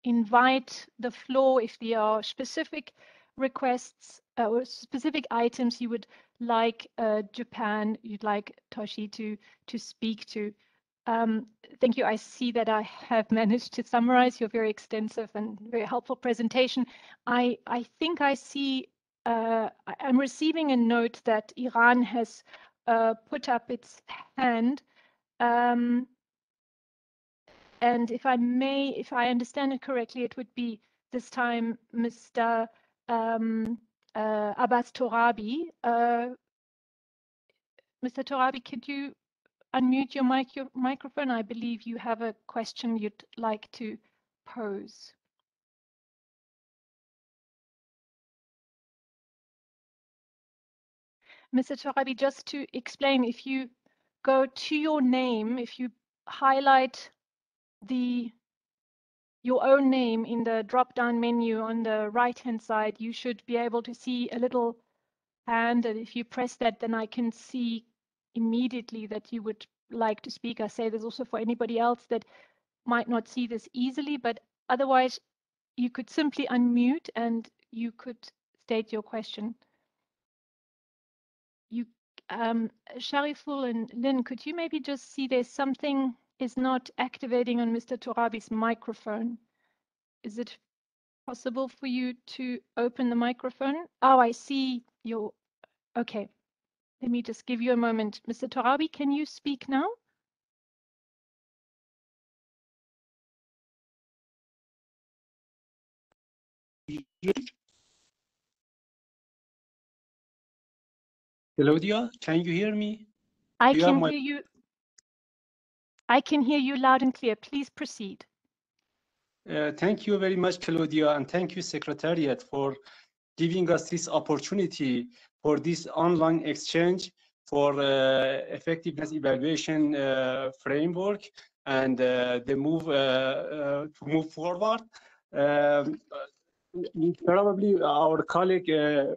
invite the floor, if there are specific requests or specific items you would like Japan, you'd like Toshi to speak to. Thank you. I see that I have managed to summarize your very extensive and very helpful presentation. I think I see, I'm receiving a note that Iran has put up its hand. And if I may, if I understand it correctly, it would be this time Mr. Abbas Torabi. Mr. Torabi, could you unmute your microphone? I believe you have a question you'd like to pose. Mr. Torabi, just to explain, if you go to your name, if you highlight your own name in the drop-down menu on the right-hand side, you should be able to see a little hand, and if you press that, then I can see immediately that you would like to speak. I say this also for anybody else that might not see this easily, but otherwise you could simply unmute and you could state your question. You, Shariful and Lynn, could you maybe just see there's something is not activating on Mr. Torabi's microphone? Is it possible for you to open the microphone? Oh, I see your, okay. Let me just give you a moment. Mr. Torabi, can you speak now? Claudia, can you hear me? I can hear you. I can hear you loud and clear. Please proceed. Thank you very much, Claudia, and thank you, Secretariat, for giving us this opportunity for this online exchange for effectiveness evaluation framework and the move to move forward. Probably our colleague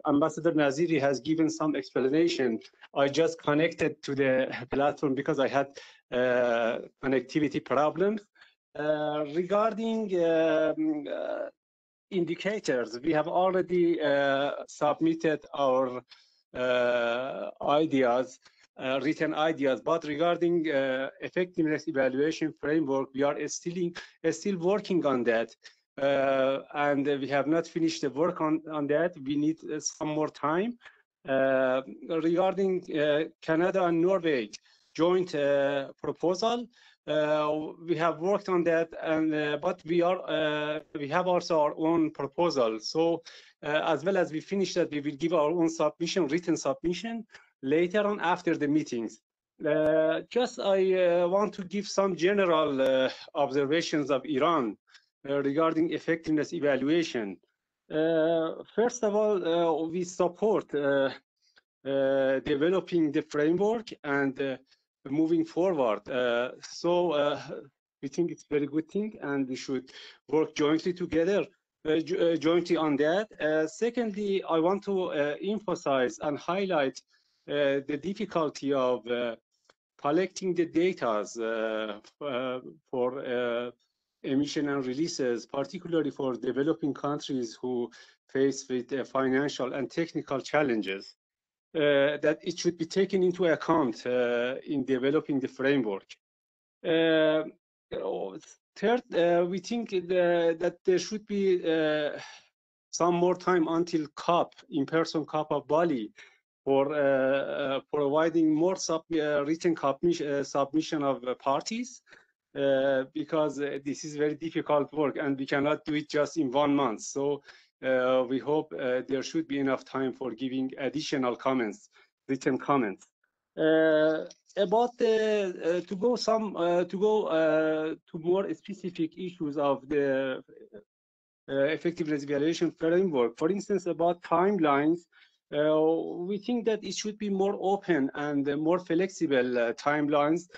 Ambassador Naziri has given some explanation. I just connected to the platform because I had connectivity problems. Regarding indicators, we have already submitted our ideas, written ideas, but regarding effectiveness evaluation framework, we are still working on that. And we have not finished the work on that. We need some more time. Regarding Canada and Norway joint proposal, we have worked on that, and but we have also our own proposal. So as well as we finish that, we will give our own submission, written submission later on after the meetings. Just I want to give some general observations of Iran regarding effectiveness evaluation. First of all, we support developing the framework and moving forward. So we think it's a very good thing, and we should work jointly together, jointly on that. Secondly, I want to emphasize and highlight the difficulty of collecting the data for emission and releases, particularly for developing countries who face with financial and technical challenges, that it should be taken into account in developing the framework. Third, we think that there should be some more time until COP, in-person COP of Bali, for providing more written submission of parties, because this is very difficult work and we cannot do it just in 1 month. So we hope there should be enough time for giving additional comments, written comments. About to go to more specific issues of the effectiveness evaluation framework. For instance, about timelines, we think that it should be more open and more flexible timelines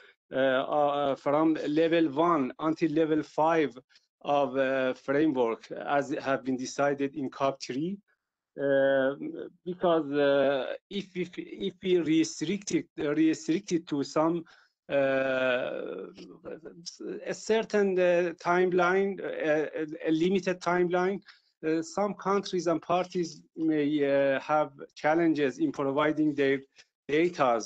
from level 1 until level 5 of framework, as have been decided in COP3. Because if we restrict it to some a certain timeline, a limited timeline, some countries and parties may have challenges in providing their data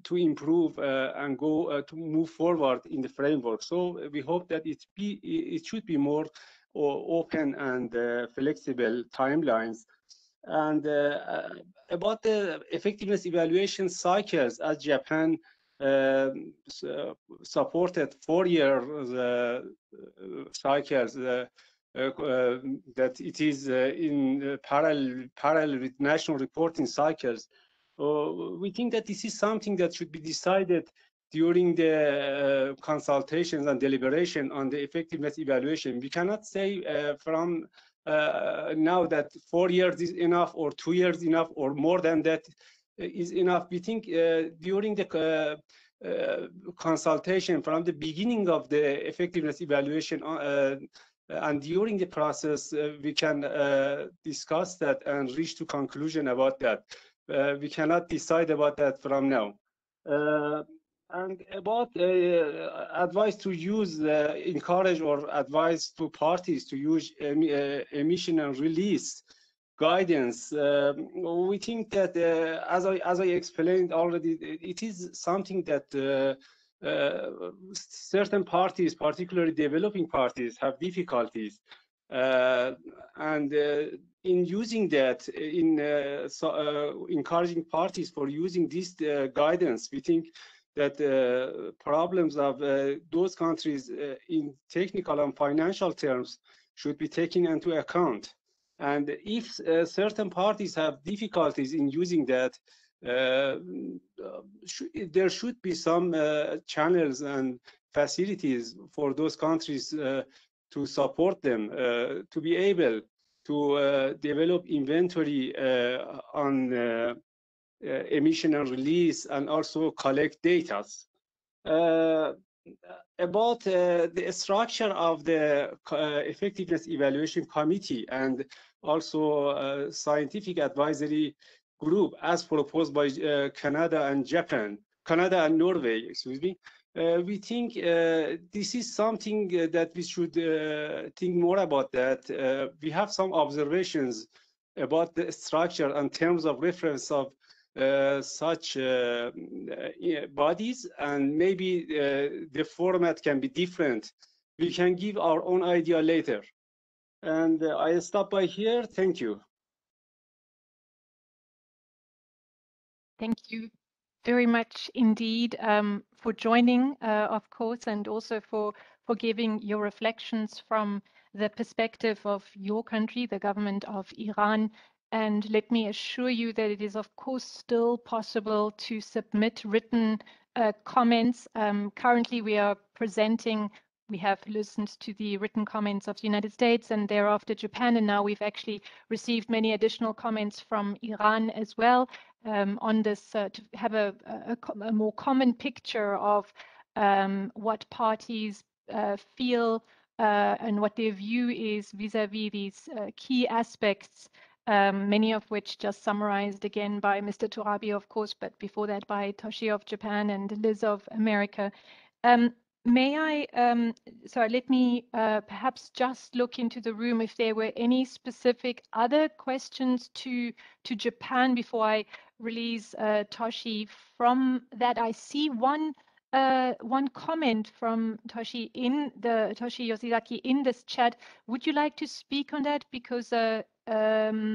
to improve and go to move forward in the framework. So we hope that it should be more open and flexible timelines. And about the effectiveness evaluation cycles, as Japan supported 4-year cycles, that it is in parallel with national reporting cycles. We think that this is something that should be decided during the consultations and deliberation on the effectiveness evaluation. We cannot say from now that 4 years is enough or 2 years enough or more than that is enough. We think during the consultation from the beginning of the effectiveness evaluation and during the process, we can discuss that and reach to conclusion about that. We cannot decide about that from now. And about advice to use, encourage or advise to parties to use emission and release guidance. We think that, as I explained already, it is something that certain parties, particularly developing parties, have difficulties. And in using that, in encouraging parties for using this guidance, we think that problems of those countries in technical and financial terms should be taken into account. And if certain parties have difficulties in using that, there should be some channels and facilities for those countries to support them, to be able to develop inventory on emission and release, and also collect data. About the structure of the effectiveness evaluation committee and also scientific advisory group as proposed by Canada and Norway, excuse me. We think this is something that we should think more about that. We have some observations about the structure and terms of reference of such bodies, and maybe the format can be different. We can give our own idea later. And I stop by here. Thank you. Thank you very much indeed for joining, of course, and also for giving your reflections from the perspective of your country, the government of Iran. And let me assure you that it is, of course, still possible to submit written comments. Currently, we have listened to the written comments of the United States and thereafter Japan, and now we've actually received many additional comments from Iran as well on this to have a more common picture of what parties feel and what their view is vis-a-vis these key aspects, many of which just summarized again by Mr. Torabi, of course, but before that by Toshi of Japan and Liz of America. May I, so let me perhaps just look into the room if there were any specific other questions to Japan before I release Toshi from that. I see one comment from Toshi Yoshizaki in this chat. Would you like to speak on that? Because would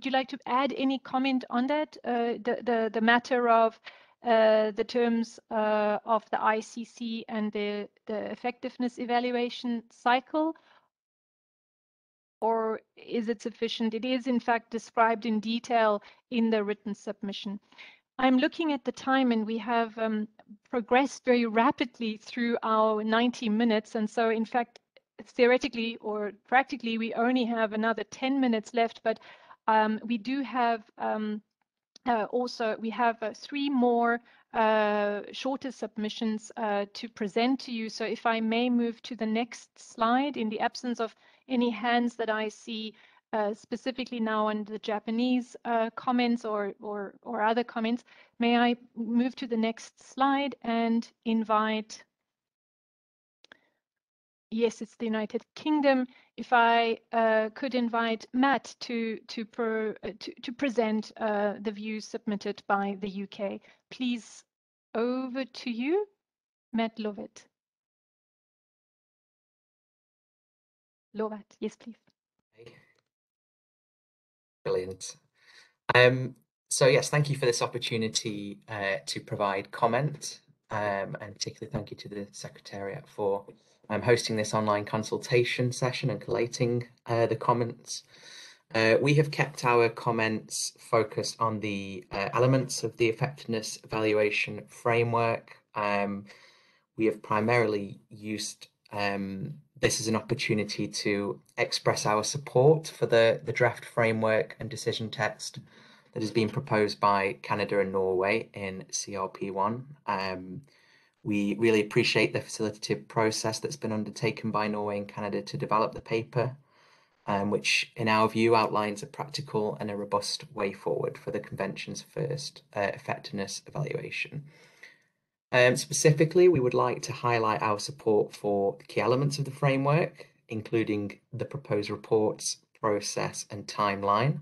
you like to add any comment on that? The matter of the terms of the ICC and the effectiveness evaluation cycle, or is it sufficient? It is in fact described in detail in the written submission. I'm looking at the time, and we have progressed very rapidly through our 90 minutes, and so in fact theoretically or practically we only have another 10 minutes left, but we do have also, we have 3 more shorter submissions to present to you. So if I may move to the next slide, in the absence of any hands that I see specifically now on the Japanese comments or other comments, may I move to the next slide and invite, yes, it's the United Kingdom. If I could invite Matt to present the views submitted by the UK. Please, over to you, Matt Lovett. Lovat, yes, please. Brilliant. So yes, thank you for this opportunity to provide comment, and particularly thank you to the Secretariat for hosting this online consultation session and collating the comments. We have kept our comments focused on the elements of the effectiveness evaluation framework, we have primarily used this as an opportunity to express our support for the draft framework and decision text that has been proposed by Canada and Norway in CRP1. We really appreciate the facilitative process that's been undertaken by Norway and Canada to develop the paper, which in our view outlines a practical and a robust way forward for the Convention's first effectiveness evaluation. Specifically, we would like to highlight our support for the key elements of the framework, including the proposed reports, process and timeline,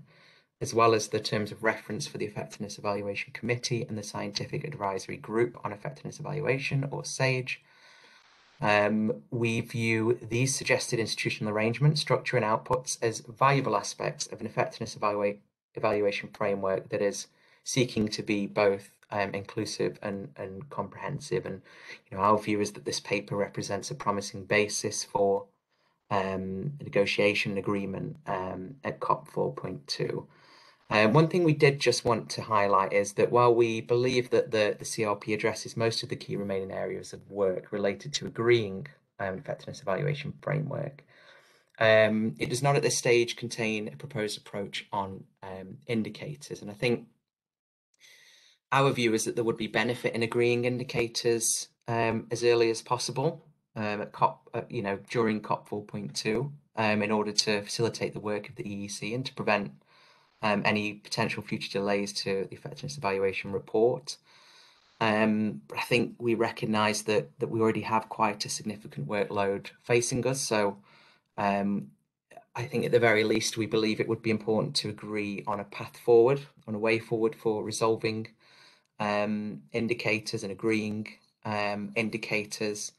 as well as the terms of reference for the Effectiveness Evaluation Committee and the Scientific Advisory Group on Effectiveness Evaluation, or SAGE. We view these suggested institutional arrangements, structure and outputs as valuable aspects of an effectiveness evaluation framework that is seeking to be both inclusive and comprehensive. And our view is that this paper represents a promising basis for negotiation agreement at COP 4.2. One thing we did just want to highlight is that while we believe that the CRP addresses most of the key remaining areas of work related to agreeing an effectiveness evaluation framework, it does not at this stage contain a proposed approach on indicators. And I think our view is that there would be benefit in agreeing indicators as early as possible at during COP 4.2 in order to facilitate the work of the EEC and to prevent any potential future delays to the effectiveness evaluation report. But I think we recognise that we already have quite a significant workload facing us. So I think at the very least, we believe it would be important to agree on a path forward, on a way forward for resolving indicators and agreeing indicators.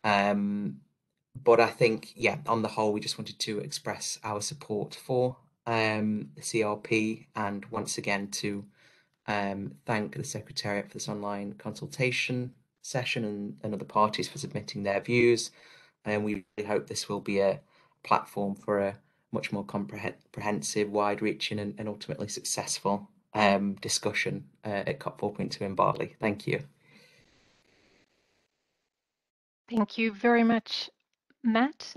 But I think, yeah, on the whole, we just wanted to express our support for the CRP, and once again to thank the Secretariat for this online consultation session and other parties for submitting their views. And we really hope this will be a platform for a much more comprehensive, wide-reaching and ultimately successful discussion at COP 4.2 in Bali. Thank you. Thank you very much, Matt,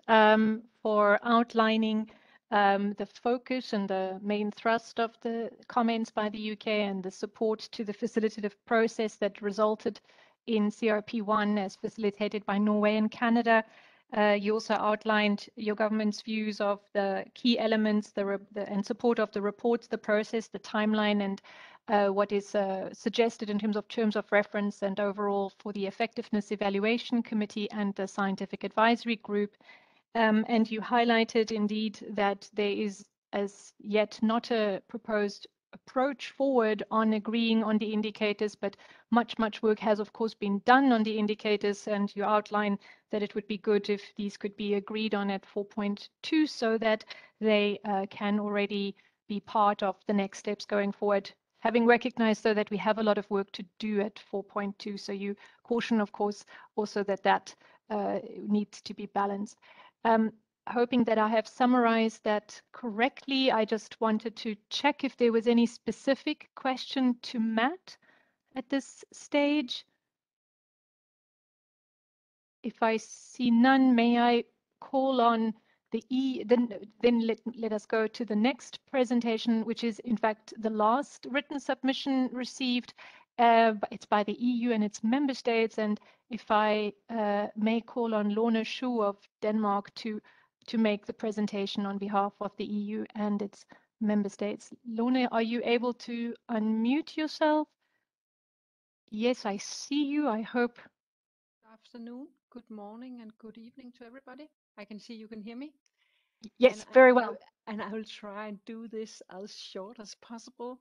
for outlining the focus and the main thrust of the comments by the UK and the support to the facilitative process that resulted in CRP1 as facilitated by Norway and Canada. You also outlined your government's views of the key elements and support of the reports, the process, the timeline, and what is suggested in terms of reference and overall for the Effectiveness Evaluation Committee and the Scientific Advisory Group. And you highlighted indeed that there is as yet not a proposed approach forward on agreeing on the indicators, but much work has of course been done on the indicators, and you outline that it would be good if these could be agreed on at 4.2 so that they can already be part of the next steps going forward, having recognized though that we have a lot of work to do at 4.2. So you caution of course also that needs to be balanced. Hoping that I have summarized that correctly, I just wanted to check if there was any specific question to Matt at this stage. If I see none, may I call on then let us go to the next presentation, which is in fact the last written submission received. It's by the EU and its member states, and if I may call on Lone Schuh of Denmark to make the presentation on behalf of the EU and its member states. Lone, are you able to unmute yourself? Yes, I see you. I hope. Good afternoon, good morning, and good evening to everybody. I can see you can hear me. Yes, very well. And I will try and do this as short as possible.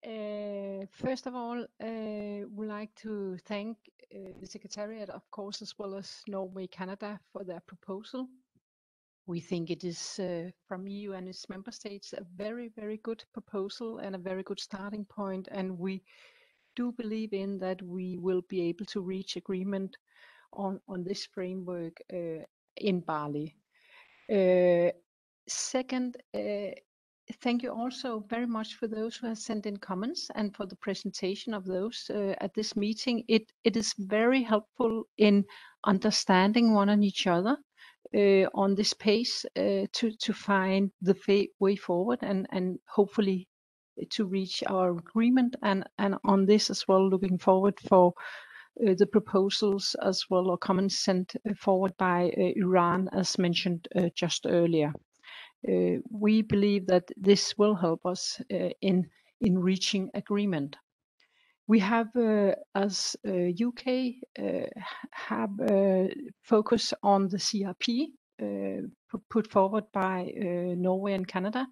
First of all, would like to thank the Secretariat, of course, as well as Norway, Canada for their proposal. We think it is, from EU and its member states, a very, very good proposal and a very good starting point. And we do believe in that we will be able to reach agreement on this framework in Bali. Second, thank you also very much for those who have sent in comments and for the presentation of those at this meeting. It is very helpful in understanding one and each other on this pace to find the way forward and hopefully to reach our agreement, and on this as well, looking forward for the proposals as well, or comments sent forward by Iran, as mentioned just earlier. We believe that this will help us in reaching agreement. We have, as UK, have focus on the CRP put forward by Norway and Canada,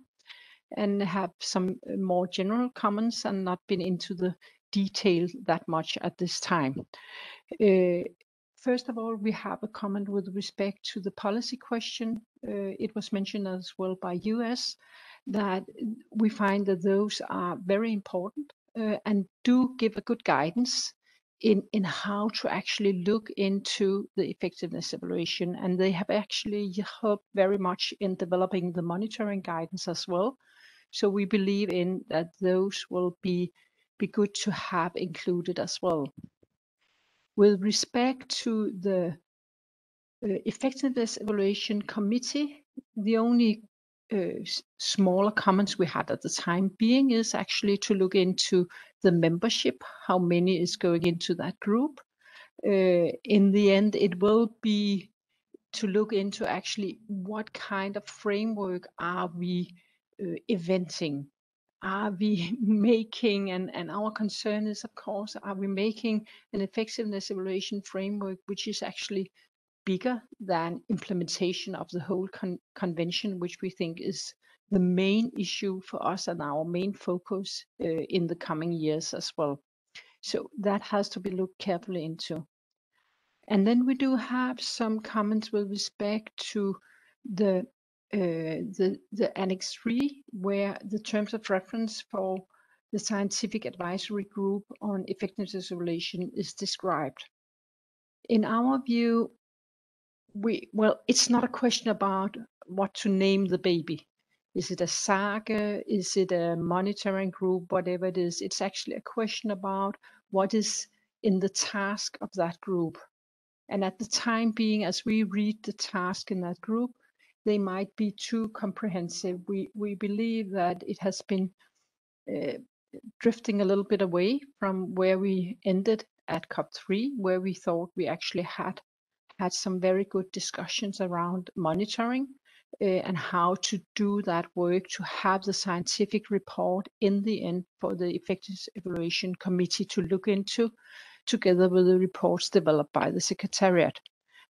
and have some more general comments and not been into the detail that much at this time. First of all, we have a comment with respect to the policy question. It was mentioned as well by US that we find that those are very important and do give a good guidance in how to actually look into the effectiveness evaluation. And they have actually helped very much in developing the monitoring guidance as well. So we believe in that those will be good to have included as well. With respect to the effectiveness evaluation committee, the only smaller comments we had at the time being is actually to look into the membership, how many is going into that group. In the end, it will be to look into actually what kind of framework are we eventing. Are we making, and our concern is, of course, are we making an effectiveness evaluation framework which is actually bigger than implementation of the whole convention, which we think is the main issue for us and our main focus in the coming years as well. So that has to be looked carefully into. And then we do have some comments with respect to the Annex 3, where the terms of reference for the scientific advisory group on effectiveness evaluation is described. In our view, it's not a question about what to name the baby. Is it a SAGE? Is it a monitoring group? Whatever it is, it's actually a question about what is in the task of that group. And at the time being, as we read the task in that group, they might be too comprehensive. We believe that it has been drifting a little bit away from where we ended at COP3, where we thought we actually had some very good discussions around monitoring and how to do that work to have the scientific report in the end for the effectiveness evaluation committee to look into, together with the reports developed by the Secretariat.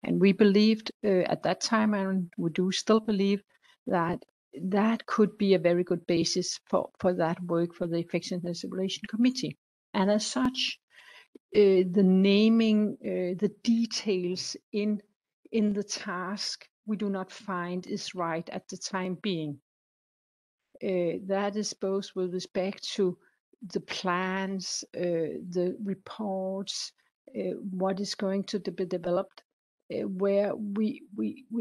And we believed at that time, and we do still believe, that that could be a very good basis for that work for the effectiveness evaluation committee. And as such, the naming, the details in the task, we do not find is right at the time being. That is both with respect to the plans, the reports, what is going to be developed, where we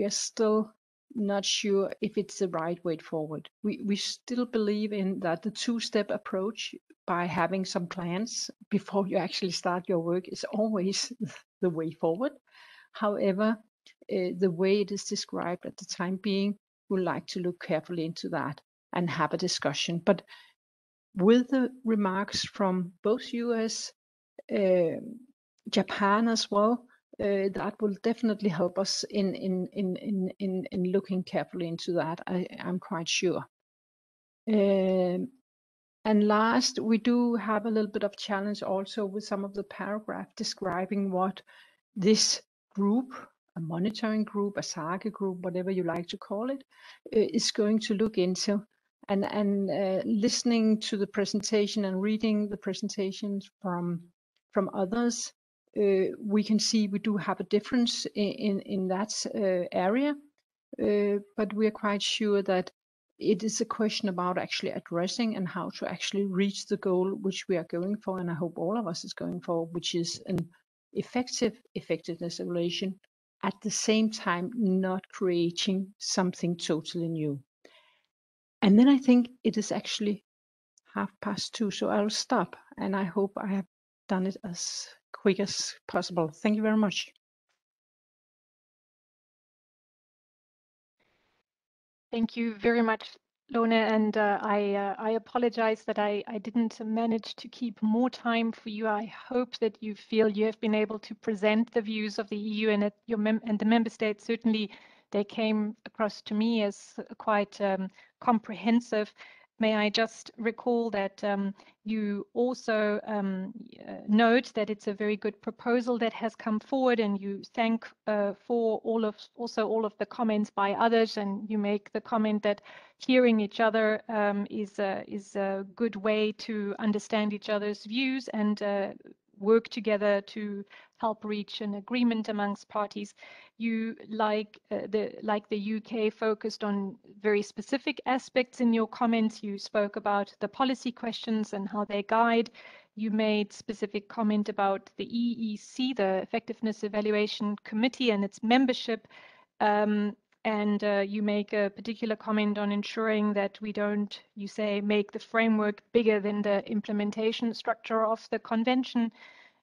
are still not sure if it's the right way forward. We still believe in that the two-step approach, by having some plans before you actually start your work, is always the way forward. However, the way it is described at the time being, we'd like to look carefully into that and have a discussion. But with the remarks from both US, Japan as well, that will definitely help us in looking carefully into that. I'm quite sure. And last, we do have a little bit of challenge also with some of the paragraph describing what this group, a monitoring group, a SAGE group, whatever you like to call it, is going to look into. And listening to the presentation and reading the presentations from others, we can see we do have a difference in that area, but we are quite sure that it is a question about actually addressing and how to actually reach the goal which we are going for, and I hope all of us is going for, which is an effective effectiveness evaluation, at the same time not creating something totally new. And then I think it is actually 2:30, so I'll stop, and I hope I have done it as quick as possible. Thank you very much. Thank you very much, Lone, and I apologize that I didn't manage to keep more time for you. I hope that you feel you have been able to present the views of the EU and the member states. Certainly, they came across to me as quite comprehensive. May I just recall that you also note that it's a very good proposal that has come forward, and you thank for all of the comments by others, and you make the comment that hearing each other is a good way to understand each other's views and work together to help reach an agreement amongst parties. You, like the UK, focused on very specific aspects in your comments. You spoke about the policy questions and how they guide. You made specific comment about the EEC, the Effectiveness Evaluation Committee, and its membership. And you make a particular comment on ensuring that we don't, you say, make the framework bigger than the implementation structure of the convention.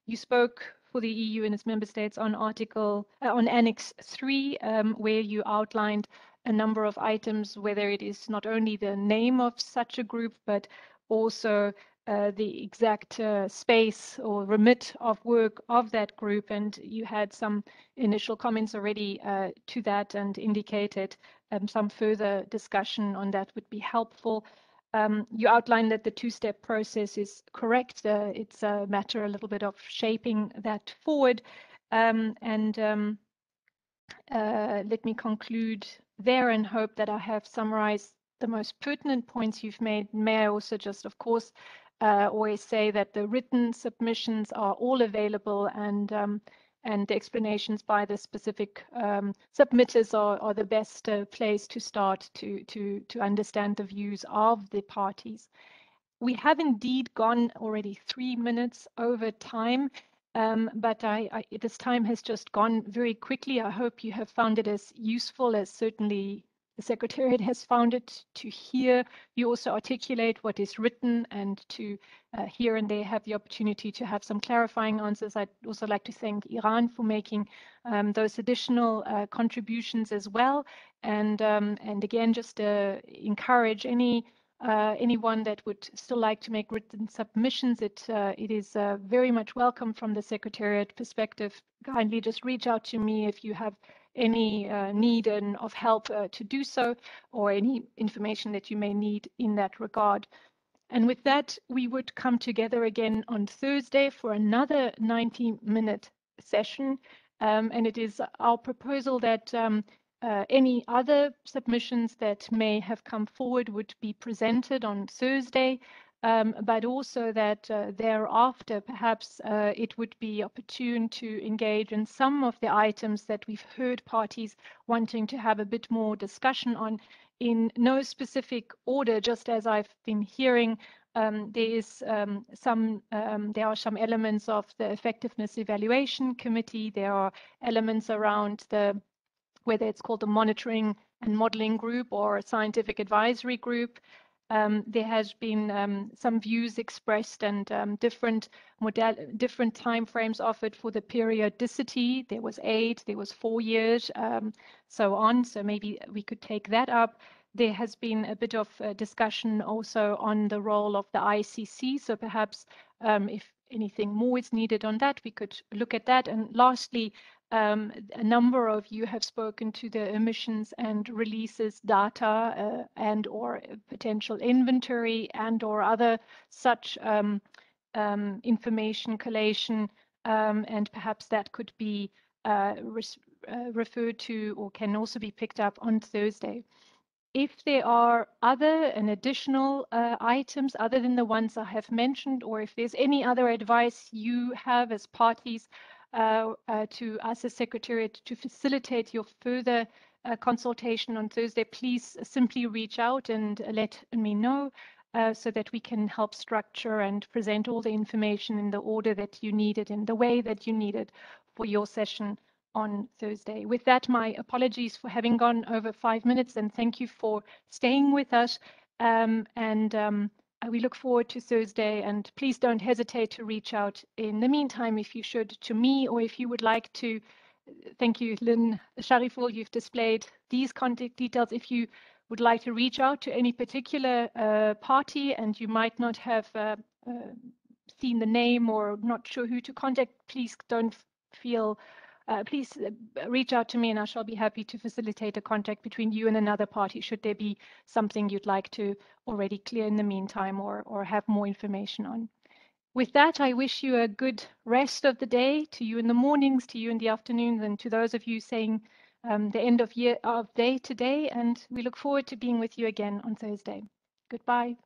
You spoke for the EU and its member states on on Annex 3, where you outlined a number of items, whether it is not only the name of such a group, but also the exact space or remit of work of that group. And you had some initial comments already to that and indicated some further discussion on that would be helpful. You outlined that the two-step process is correct. It's a matter a little bit of shaping that forward. Let me conclude there and hope that I have summarized the most pertinent points you've made. May I also just, of course, always say that the written submissions are all available, and the explanations by the specific submitters are the best place to start to understand the views of the parties. We have indeed gone already 3 minutes over time, but this time has just gone very quickly. I hope you have found it as useful as certainly the Secretariat has found it to hear you also articulate what is written, and to here and there have the opportunity to have some clarifying answers. I'd also like to thank Iran for making those additional contributions as well. And again, just encourage anyone that would still like to make written submissions. It is very much welcome from the Secretariat perspective. Kindly just reach out to me if you have any need of help to do so, or any information that you may need in that regard. And with that, we would come together again on Thursday for another 90-minute session. And it is our proposal that any other submissions that may have come forward would be presented on Thursday, but also that thereafter perhaps it would be opportune to engage in some of the items that we've heard parties wanting to have a bit more discussion on, in no specific order. Just as I've been hearing, there are some elements of the Effectiveness Evaluation Committee. There are elements around whether it's called the Monitoring and Modeling Group or a Scientific Advisory Group. There has been some views expressed and different timeframes offered for the periodicity. There was 8, there was 4 years, so on. So maybe we could take that up. There has been a bit of discussion also on the role of the ICC. So perhaps if anything more is needed on that, we could look at that. And lastly, a number of you have spoken to the emissions and releases data and or potential inventory and or other such information collation, and perhaps that could be referred to or can also be picked up on Thursday. If there are other and additional items other than the ones I have mentioned, or if there's any other advice you have as parties to us as Secretariat to facilitate your further consultation on Thursday, please simply reach out and let me know so that we can help structure and present all the information in the order that you need it, in the way that you need it for your session on Thursday. With that, my apologies for having gone over 5 minutes, and thank you for staying with us. We look forward to Thursday, and please don't hesitate to reach out in the meantime if you should to me, or if you would like to. Thank you, Lynn Shariful, you've displayed these contact details. If you would like to reach out to any particular party and you might not have seen the name or not sure who to contact, please don't feel, please reach out to me and I shall be happy to facilitate a contact between you and another party should there be something you'd like to already clear in the meantime or have more information on. With that, I wish you a good rest of the day, to you in the mornings, to you in the afternoons, and to those of you saying the end of day today. And we look forward to being with you again on Thursday. Goodbye.